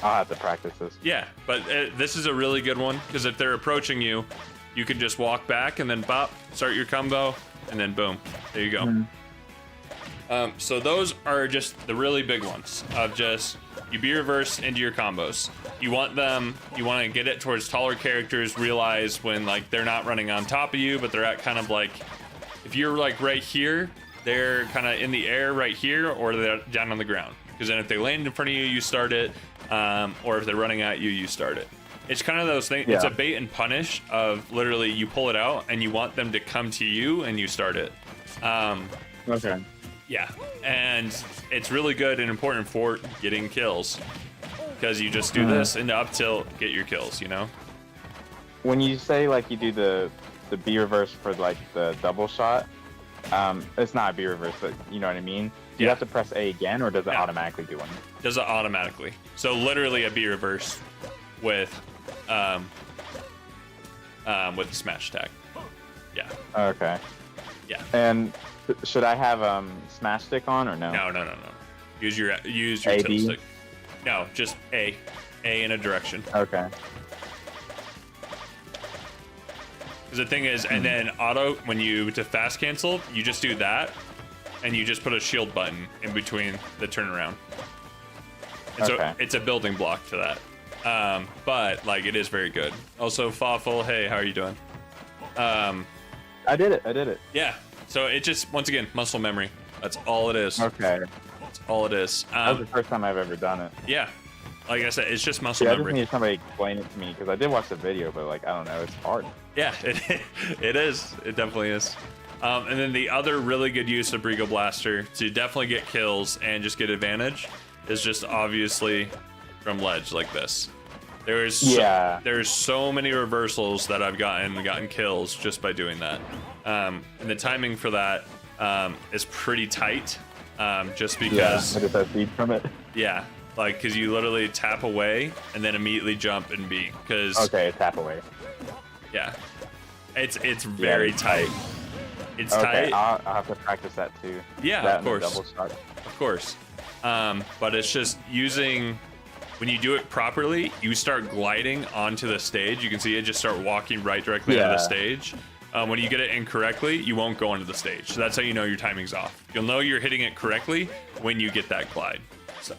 Speaker 2: I'll have to practice this.
Speaker 3: Yeah, but this is a really good one because if they're approaching you, you can just walk back and then bop, start your combo, and then boom, there you go. So those are just the really big ones of just you B reverse into your combos. You want to get it towards taller characters, realize when like they're not running on top of you, but they're at kind of like, if you're like right here, they're kind of in the air right here, or they're down on the ground. Because then if they land in front of you, you start it, or if they're running at you, you start it. It's kind of those things. Yeah. It's a bait and punish of literally you pull it out and you want them to come to you and you start it.
Speaker 2: Okay.
Speaker 3: Yeah, and it's really good and important for getting kills because you just do this and up tilt, get your kills, you know?
Speaker 2: When you say like you do the B reverse for like the double shot, it's not a B reverse, but you know what I mean? Do you have to press A again, or does it automatically do one?
Speaker 3: Does it automatically. So literally a B reverse with the smash attack. Yeah.
Speaker 2: Okay.
Speaker 3: Yeah.
Speaker 2: And should I have smash stick on or no?
Speaker 3: No. Use your tilt stick. No, just A in a direction.
Speaker 2: Okay.
Speaker 3: Because the thing is, and then auto, when you to fast cancel, you just do that, and you just put a shield button in between the turnaround. And so it's a building block to that. But like it is very good. Also, Fawful, hey, how are you doing?
Speaker 2: I did it.
Speaker 3: Yeah. So it just, once again, muscle memory. That's all it is.
Speaker 2: Okay.
Speaker 3: That's all it is.
Speaker 2: That was the first time I've ever done it.
Speaker 3: Yeah. Like I said, it's just muscle
Speaker 2: Yeah, I just
Speaker 3: memory.
Speaker 2: need somebody to explain it to me because I did watch the video, but like I don't know, it's hard.
Speaker 3: Yeah, it is. It definitely is. And then the other really good use of Brigo Blaster to definitely get kills and just get advantage is just obviously from ledge like this. There's so many reversals that I've gotten kills just by doing that. And the timing for that is pretty tight. Just because
Speaker 2: I just have feed from it.
Speaker 3: yeah, like because you literally tap away and then immediately jump and beat. Because
Speaker 2: tap away.
Speaker 3: yeah, it's very tight. It's
Speaker 2: okay,
Speaker 3: tight.
Speaker 2: I'll have to practice that too.
Speaker 3: Yeah,
Speaker 2: that
Speaker 3: of course.
Speaker 2: Double shot.
Speaker 3: Of course. But it's just using, when you do it properly, you start gliding onto the stage. You can see it just start walking right directly onto the stage. When you get it incorrectly, you won't go onto the stage. So that's how you know your timing's off. You'll know you're hitting it correctly when you get that glide. So.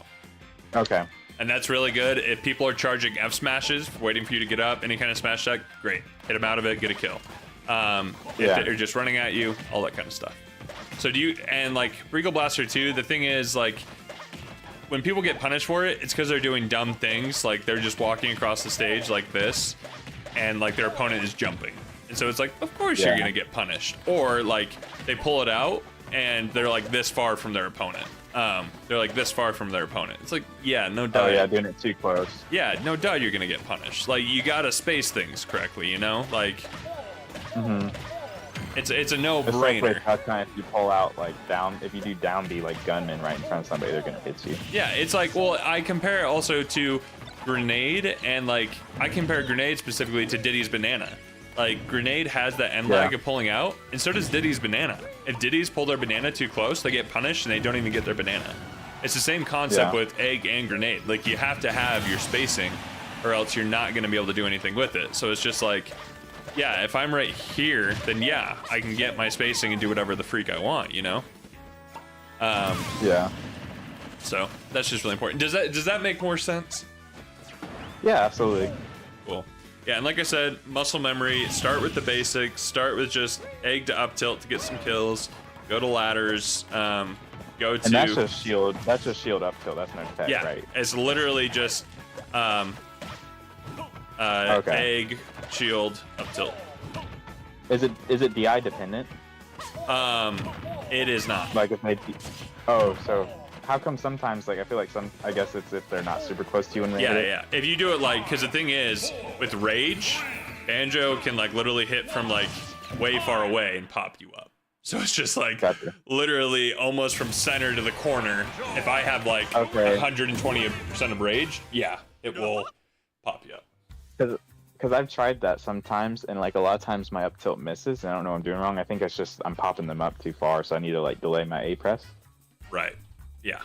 Speaker 2: Okay.
Speaker 3: And that's really good. If people are charging F smashes, waiting for you to get up, any kind of smash deck, great. Hit them out of it, get a kill. If they're just running at you, all that kind of stuff. So and like Brigo Blaster 2, the thing is like, when people get punished for it, it's because they're doing dumb things. Like they're just walking across the stage like this, and like their opponent is jumping. And so it's like, of course you're gonna get punished. Or like they pull it out and they're like this far from their opponent. They're like this far from their opponent. It's like, yeah, no doubt.
Speaker 2: Oh yeah, doing it too close.
Speaker 3: Yeah, no doubt you're gonna get punished. Like you gotta space things correctly, you know? Like it's a no-brainer.
Speaker 2: It's like how kind if you pull out like down, if you do down B like gunman right in front of somebody, they're gonna hit you.
Speaker 3: Yeah, it's like, well, I compare it also to grenade, and like I compare grenade specifically to Diddy's banana. Like grenade has that end lag of pulling out, and so does Diddy's banana. If Diddy's pull their banana too close, they get punished and they don't even get their banana. It's the same concept with egg and grenade. Like you have to have your spacing, or else you're not gonna be able to do anything with it. So it's just like, yeah, if I'm right here, then yeah, I can get my spacing and do whatever the freak I want, you know? So that's just really important. Does that make more sense?
Speaker 2: Yeah, absolutely.
Speaker 3: Cool. Yeah, and like I said, muscle memory, start with the basics, start with just egg to up tilt to get some kills, go to ladders, go to...
Speaker 2: And that's just shield up tilt, that's no tech, right?
Speaker 3: It's literally just egg, shield, up tilt.
Speaker 2: Is it DI dependent?
Speaker 3: It is not.
Speaker 2: Like if they... Oh, so... How come sometimes, like, I feel like I guess it's if they're not super close to you when they hit it?
Speaker 3: Yeah. If you do it, like, because the thing is, with Rage, Banjo can, like, literally hit from, like, way far away and pop you up. So it's just, like, literally almost from center to the corner. If I have, like, 120% of Rage, yeah, it will pop you up.
Speaker 2: Because I've tried that sometimes, and, like, a lot of times my up tilt misses, and I don't know what I'm doing wrong. I think it's just I'm popping them up too far, so I need to, like, delay my A press.
Speaker 3: Right. Yeah.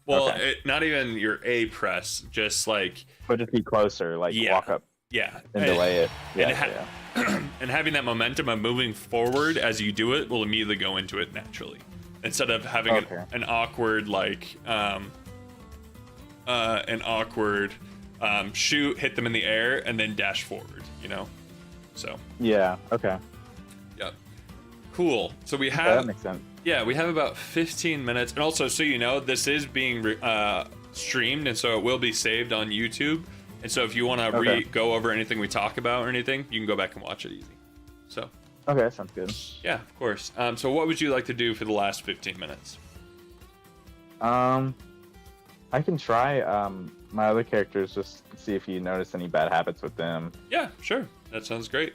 Speaker 3: Well, not even your A press, just like...
Speaker 2: But just be closer, like walk up.
Speaker 3: Yeah.
Speaker 2: And delay it.
Speaker 3: And having that momentum of moving forward as you do it will immediately go into it naturally. Instead of having an awkward, like... shoot, hit them in the air, and then dash forward, you know? So...
Speaker 2: Yeah, okay.
Speaker 3: Yep. Cool. So we have...
Speaker 2: that makes sense.
Speaker 3: Yeah, we have about 15 minutes. And also, so you know, this is being streamed, and so it will be saved on YouTube. And so if you want to go over anything we talk about or anything, you can go back and watch it easy. So.
Speaker 2: Okay, that sounds good.
Speaker 3: Yeah, of course. So what would you like to do for the last 15 minutes?
Speaker 2: I can try my other characters, just see if you notice any bad habits with them.
Speaker 3: Yeah, sure. That sounds great.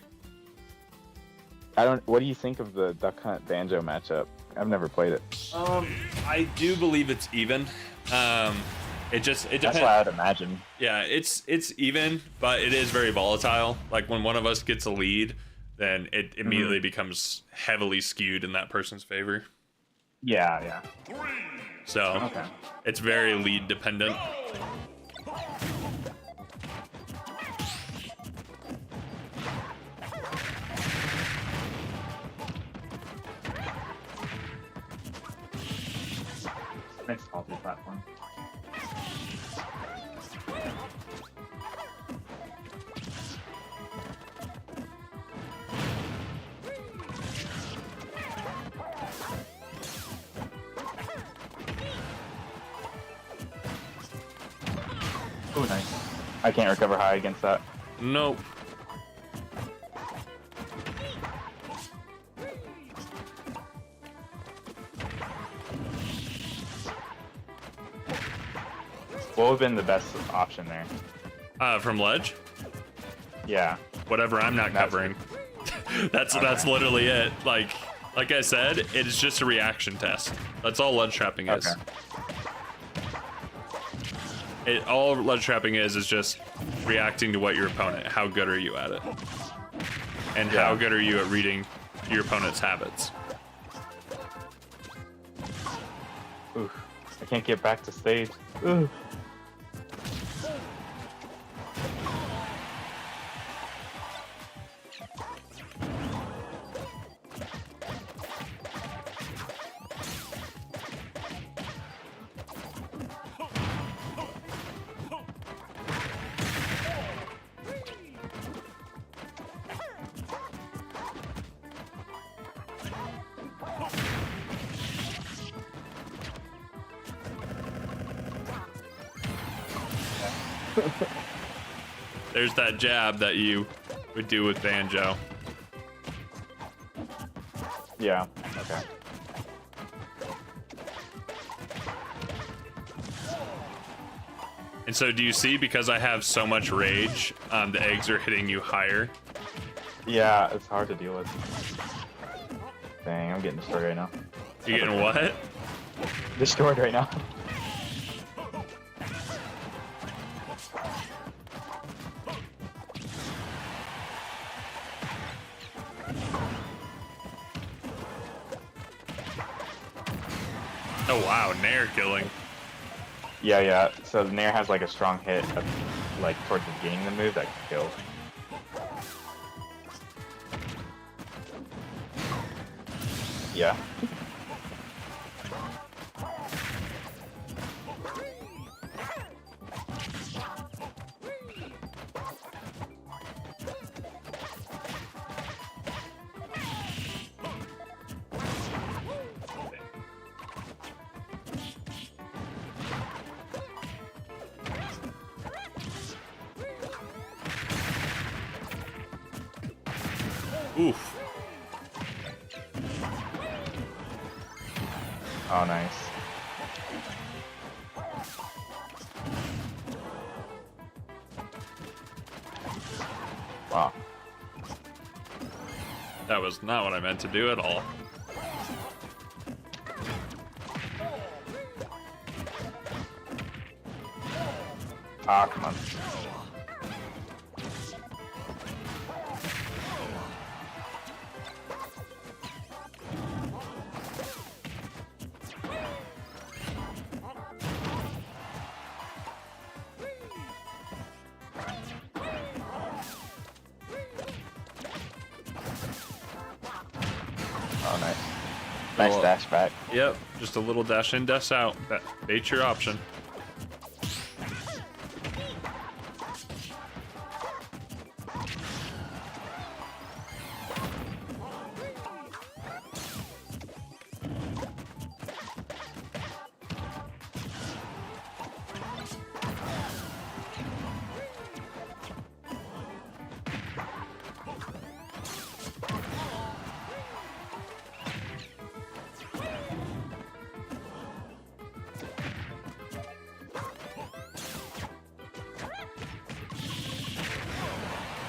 Speaker 2: What do you think of the Duck Hunt Banjo matchup? I've never played it.
Speaker 3: I do believe it's even. It depends.
Speaker 2: That's what I would imagine.
Speaker 3: Yeah, it's even, but it is very volatile. Like when one of us gets a lead, then it immediately becomes heavily skewed in that person's favor.
Speaker 2: Yeah.
Speaker 3: So it's very lead dependent.
Speaker 2: Next multi-platform. Oh, nice. I can't recover high against that.
Speaker 3: Nope.
Speaker 2: What would have been the best option there?
Speaker 3: From ledge?
Speaker 2: Yeah.
Speaker 3: Whatever I'm not covering. That's literally it. Like I said, it is just a reaction test. That's all ledge trapping is.
Speaker 2: Okay.
Speaker 3: All ledge trapping is just reacting to what your opponent. How good are you at it? And how good are you at reading your opponent's habits?
Speaker 2: Oof. I can't get back to stage. Ugh.
Speaker 3: There's that jab that you would do with Banjo.
Speaker 2: Yeah. Okay.
Speaker 3: And so do you see, because I have so much rage, the eggs are hitting you higher?
Speaker 2: Yeah, it's hard to deal with. Dang, I'm getting destroyed right now.
Speaker 3: You getting what?
Speaker 2: Destroyed right now.
Speaker 3: Oh wow, Nair killing.
Speaker 2: Yeah. So Nair has like a strong hit, of, like towards the beginning of the move that can kill. Yeah.
Speaker 3: Oof.
Speaker 2: Oh, nice. Wow.
Speaker 3: That was not what I meant to do at all.
Speaker 2: Ah, come on. Oh, nice. Nice
Speaker 3: Well,
Speaker 2: dash back.
Speaker 3: Yep, just a little dash in, dash out. Bait's your option.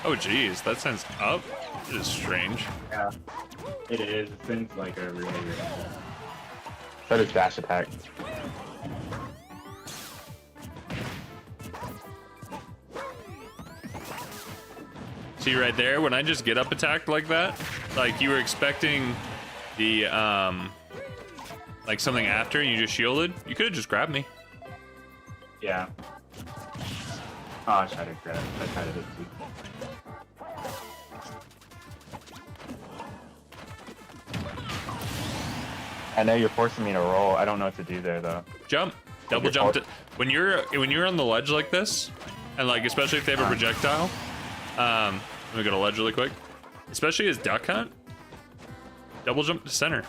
Speaker 3: Oh geez, that sends up? It is strange.
Speaker 2: Yeah. It is. It seems like a really weird. So does dash attack.
Speaker 3: See right there, when I just get up attacked like that, like you were expecting the, like something after and you just shielded, you could have just grabbed me.
Speaker 2: Yeah. Oh, I tried to grab. I tried to hit too. I know you're forcing me to roll. I don't know what to do there though.
Speaker 3: Jump, double jump. When you're on the ledge like this, and like especially if they have a projectile. Let me go to ledge really quick. Especially as duck hunt, double jump to center.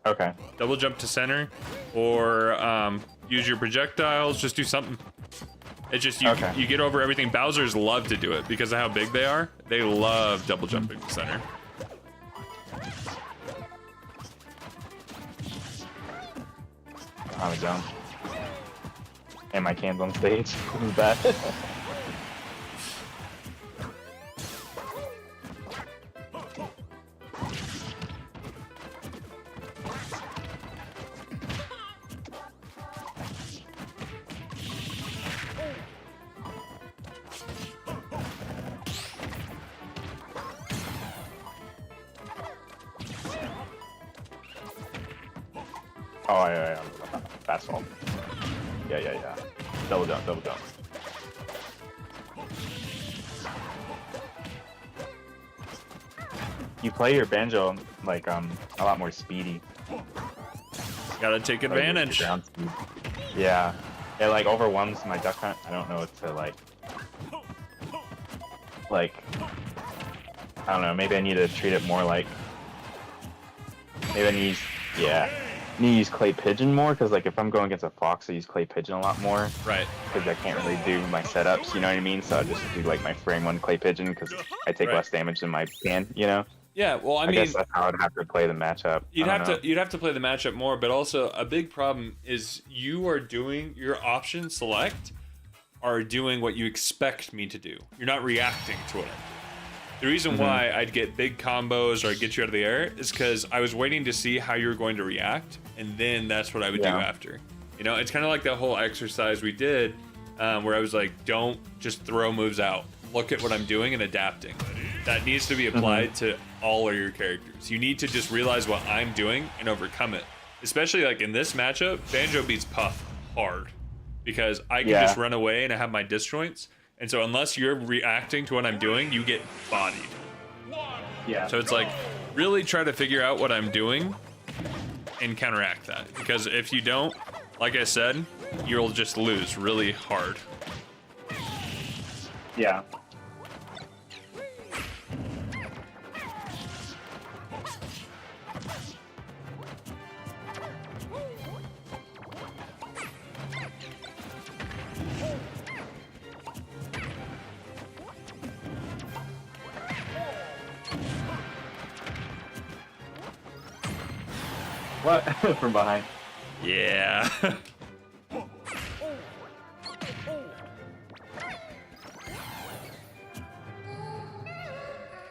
Speaker 2: Okay.
Speaker 3: Double jump to center, or use your projectiles. Just do something. It's just you get over everything. Bowser's love to do it because of how big they are. They love double jumping to center.
Speaker 2: I'm down. And my can's on stage. Who's that? Oh, yeah. That's all. Yeah. Double jump. You play your banjo like a lot more speedy.
Speaker 3: Gotta take advantage.
Speaker 2: Yeah. It like overwhelms my duck hunt. I don't know what to like I don't know, maybe I need to treat it more like maybe I need to use clay pigeon more, because like if I'm going against a fox I use clay pigeon a lot more.
Speaker 3: Right.
Speaker 2: Because I can't really do my setups, you know what I mean? So I just do like my frame one clay pigeon because I take less damage than my can, you know?
Speaker 3: Yeah, well, I mean,
Speaker 2: guess that's how I'd have to play the matchup.
Speaker 3: You'd have to play the matchup more, but also a big problem is you are doing your option select are doing what you expect me to do. You're not reacting to it. The reason why I'd get big combos or I'd get you out of the air is because I was waiting to see how you were going to react, and then that's what I would do after. You know, it's kind of like that whole exercise we did where I was like, don't just throw moves out. Look at what I'm doing and adapting. That needs to be applied to all of your characters. You need to just realize what I'm doing and overcome it. Especially like in this matchup, Banjo beats Puff hard because I can just run away and I have my disjoints. And so unless you're reacting to what I'm doing, you get bodied.
Speaker 2: Yeah.
Speaker 3: So it's like, really try to figure out what I'm doing and counteract that. Because if you don't, like I said, you'll just lose really hard.
Speaker 2: Yeah. What? From behind.
Speaker 3: Yeah.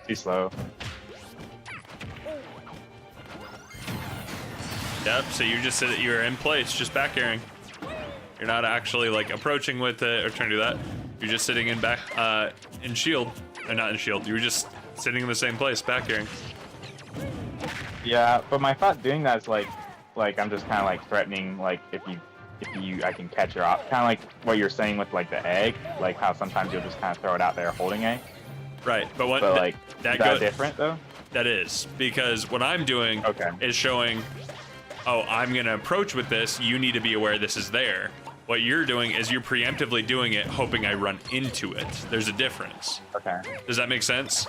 Speaker 2: Too slow.
Speaker 3: Yep, so you just said you're in place, just back airing. You're not actually like approaching with it or trying to do that. You're just sitting in back in shield. Or not in shield. You were just sitting in the same place, back airing.
Speaker 2: Yeah, but my thought doing that is like I'm just kind of like threatening, like if you I can catch your op, kind of like what you're saying with like the egg, like how sometimes you'll just kind of throw it out there holding egg.
Speaker 3: Right, but what?
Speaker 2: But like
Speaker 3: that
Speaker 2: is that different though?
Speaker 3: That is, because what I'm doing is showing, oh, I'm gonna approach with this. You need to be aware this is there. What you're doing is you're preemptively doing it, hoping I run into it. There's a difference.
Speaker 2: Okay.
Speaker 3: Does that make sense?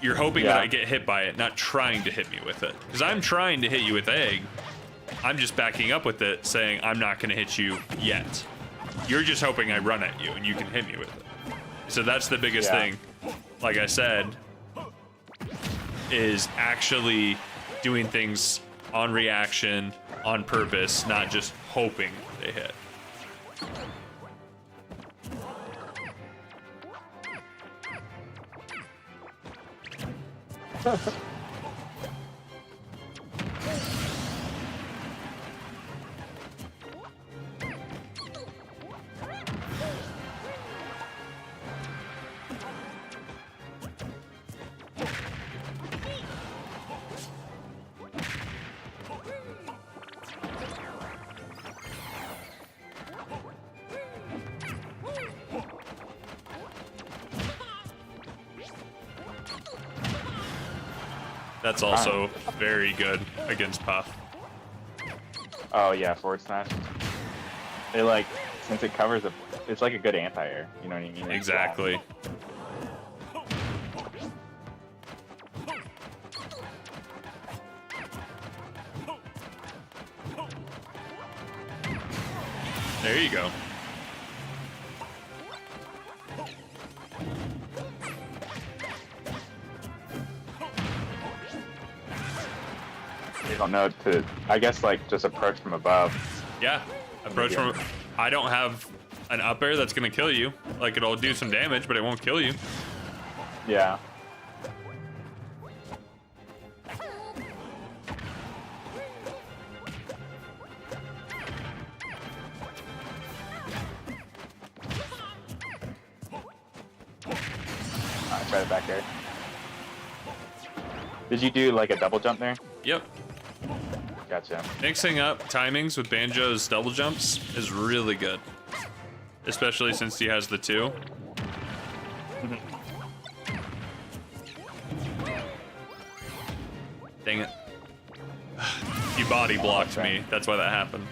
Speaker 3: You're hoping that I get hit by it, not trying to hit me with it. Because I'm trying to hit you with egg. I'm just backing up with it, saying I'm not going to hit you yet. You're just hoping I run at you and you can hit me with it. So that's the biggest thing, like I said, is actually doing things on reaction, on purpose, not just hoping they hit. That's also very good against Puff.
Speaker 2: Oh yeah, forward smash. It like, since it covers it's like a good anti-air. You know what I mean?
Speaker 3: Exactly. There you go.
Speaker 2: don't know to. I guess like just approach from above.
Speaker 3: Yeah, approach from. I don't have an up air that's gonna kill you. Like it'll do some damage, but it won't kill you.
Speaker 2: Yeah. Alright, try it back there. Did you do like a double jump there?
Speaker 3: Yep.
Speaker 2: Gotcha.
Speaker 3: Mixing up timings with Banjo's double jumps is really good, especially since he has the 2. Dang it. He body blocked me. That's why that happened.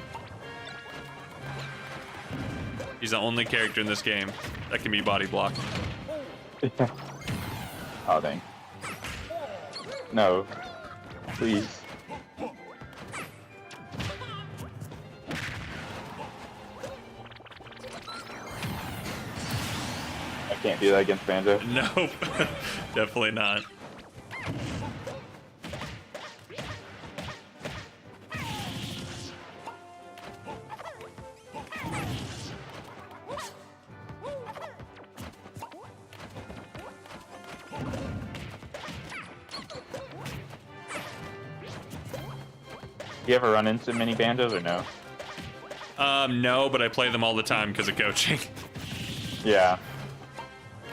Speaker 3: He's the only character in this game that can be body blocked.
Speaker 2: Oh, dang. No. Please. I can't do that against Banjo.
Speaker 3: Nope. Definitely not.
Speaker 2: Do you ever run into mini Banjos or no?
Speaker 3: No, but I play them all the time because of coaching.
Speaker 2: Yeah.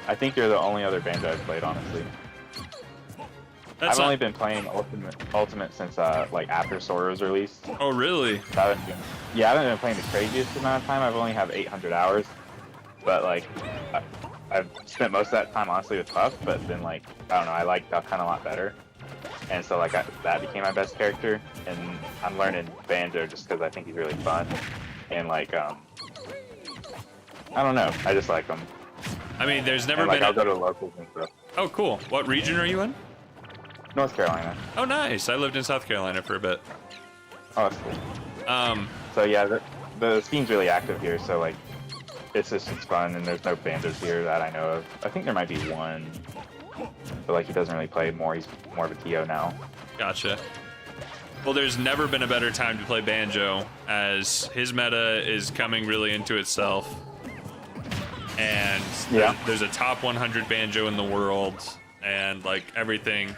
Speaker 2: I think you're the only other Banjo I've played, honestly. I've only been playing Ultimate since like after Sora was released.
Speaker 3: Oh, really?
Speaker 2: So I haven't been playing the craziest amount of time. I've only have 800 hours, but like I've spent most of that time honestly with Puff. But then like I don't know, I like Duck Hunt a lot better, and so like that became my best character. And I'm learning Banjo just because I think he's really fun, and like I don't know, I just like him.
Speaker 3: I mean, there's never
Speaker 2: and, like,
Speaker 3: been.
Speaker 2: I'll go to locals and stuff.
Speaker 3: Oh, cool. What region are you in?
Speaker 2: North Carolina.
Speaker 3: Oh, nice. I lived in South Carolina for a bit.
Speaker 2: Oh, that's cool. So yeah, the scene's really active here. So like, it's fun, and there's no Banjos here that I know of. I think there might be one, but like he doesn't really play more. He's more of a TO now.
Speaker 3: Gotcha. Well, there's never been a better time to play Banjo, as his meta is coming really into itself. And there's a top 100 Banjo in the world, and like everything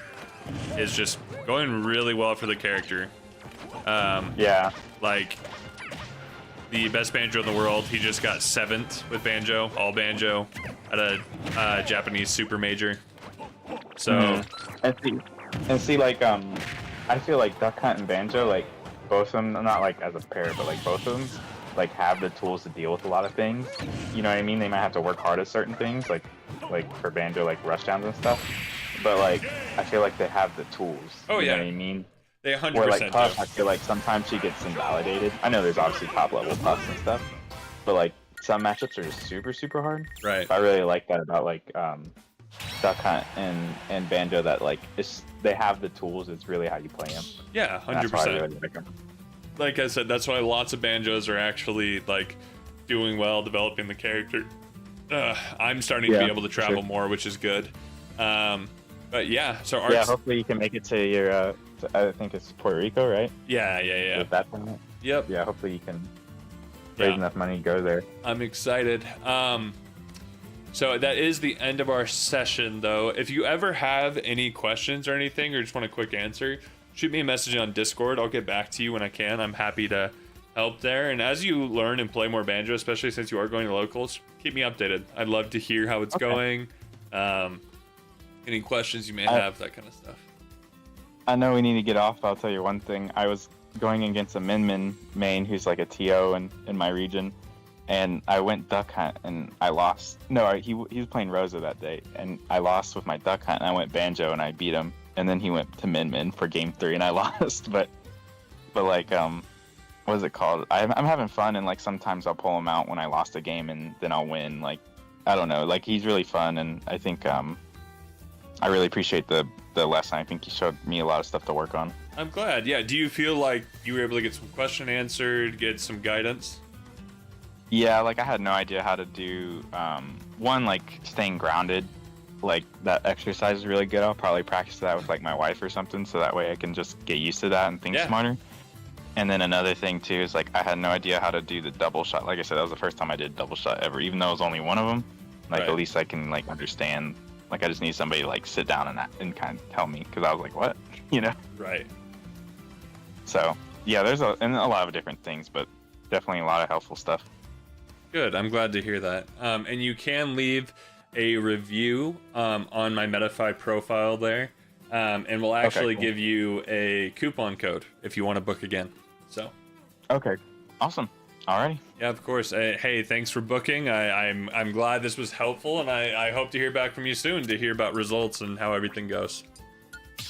Speaker 3: is just going really well for the character.
Speaker 2: Yeah.
Speaker 3: Like the best Banjo in the world, he just got 7th with Banjo, all Banjo, at a Japanese super major. So
Speaker 2: and see like I feel like Duck Hunt and Banjo, like both of them, not like as a pair, but like both of them, like have the tools to deal with a lot of things. You know what I mean? They might have to work hard at certain things, like for Banjo, like rush downs and stuff. But like I feel like they have the tools.
Speaker 3: Oh,
Speaker 2: you
Speaker 3: yeah.
Speaker 2: know what I mean?
Speaker 3: they 100%
Speaker 2: Where like Puff,
Speaker 3: do.
Speaker 2: I feel like sometimes she gets invalidated. I know there's obviously top level Puffs and stuff, but like some matchups are just super hard.
Speaker 3: Right.
Speaker 2: I really like that about like Duck Hunt and Banjo, that like they have the tools. It's really how you play them.
Speaker 3: Yeah, 100%.
Speaker 2: That's why I really like them.
Speaker 3: Like I said, that's why lots of Banjos are actually like doing well, developing the character. I'm starting to be able to travel more, which is good. But yeah, so Arts.
Speaker 2: Yeah, hopefully you can make it to your. I think it's Puerto Rico, right?
Speaker 3: Yeah.
Speaker 2: With that tournament.
Speaker 3: Yep.
Speaker 2: Yeah, hopefully you can raise enough money to go there.
Speaker 3: I'm excited. So that is the end of our session, though. If you ever have any questions or anything, or just want a quick answer, shoot me a message on Discord. I'll get back to you when I can. I'm happy to help there. And as you learn and play more Banjo, especially since you are going to locals, keep me updated. I'd love to hear how it's going. Any questions you may have, that kind of stuff.
Speaker 2: I know we need to get off, but I'll tell you one thing. I was going against a Min main who's like a TO in my region, and I went Duck Hunt and I lost. No, he was playing Rosa that day, and I lost with my Duck Hunt, and I went Banjo and I beat him. And then he went to Min for game 3 and I lost. But like what is it called? I'm having fun, and like sometimes I'll pull him out when I lost a game and then I'll win. Like I don't know, like he's really fun, and I think I really appreciate the lesson. I think he showed me a lot of stuff to work on.
Speaker 3: I'm glad. Yeah. Do you feel like you were able to get some question answered, get some guidance?
Speaker 2: Yeah, like I had no idea how to do one, like staying grounded like that exercise is really good, I'll probably practice that with like my wife or something, so that way I can just get used to that and think
Speaker 3: Yeah.
Speaker 2: smarter. And then another thing too is like I had no idea how to do the double shot. Like I said, that was the first time I did double shot ever, even though it was only one of them. Like
Speaker 3: Right.
Speaker 2: at least I can like understand. Like I just need somebody to like sit down and kind of tell me, because I was like, what, you know?
Speaker 3: Right.
Speaker 2: So yeah, there's a lot of different things, but definitely a lot of helpful stuff.
Speaker 3: Good. I'm glad to hear that. And you can leave a review on my Medify profile there, and we'll actually
Speaker 2: cool.
Speaker 3: give you a coupon code if you want to book again. So.
Speaker 2: Okay, awesome. Alrighty.
Speaker 3: Yeah, of course. Hey, thanks for booking. I'm glad this was helpful, and I hope to hear back from you soon to hear about results and how everything goes.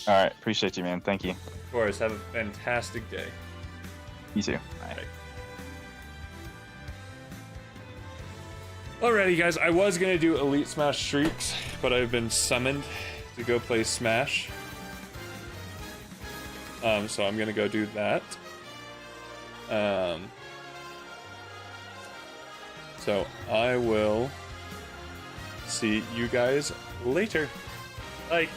Speaker 2: All right, appreciate you, man. Thank you.
Speaker 3: Of course. Have a fantastic day.
Speaker 2: You too. Bye.
Speaker 3: Alrighty, guys. I was gonna do Elite Smash Streaks, but I've been summoned to go play Smash. So I'm gonna go do that. So I will see you guys later. Bye.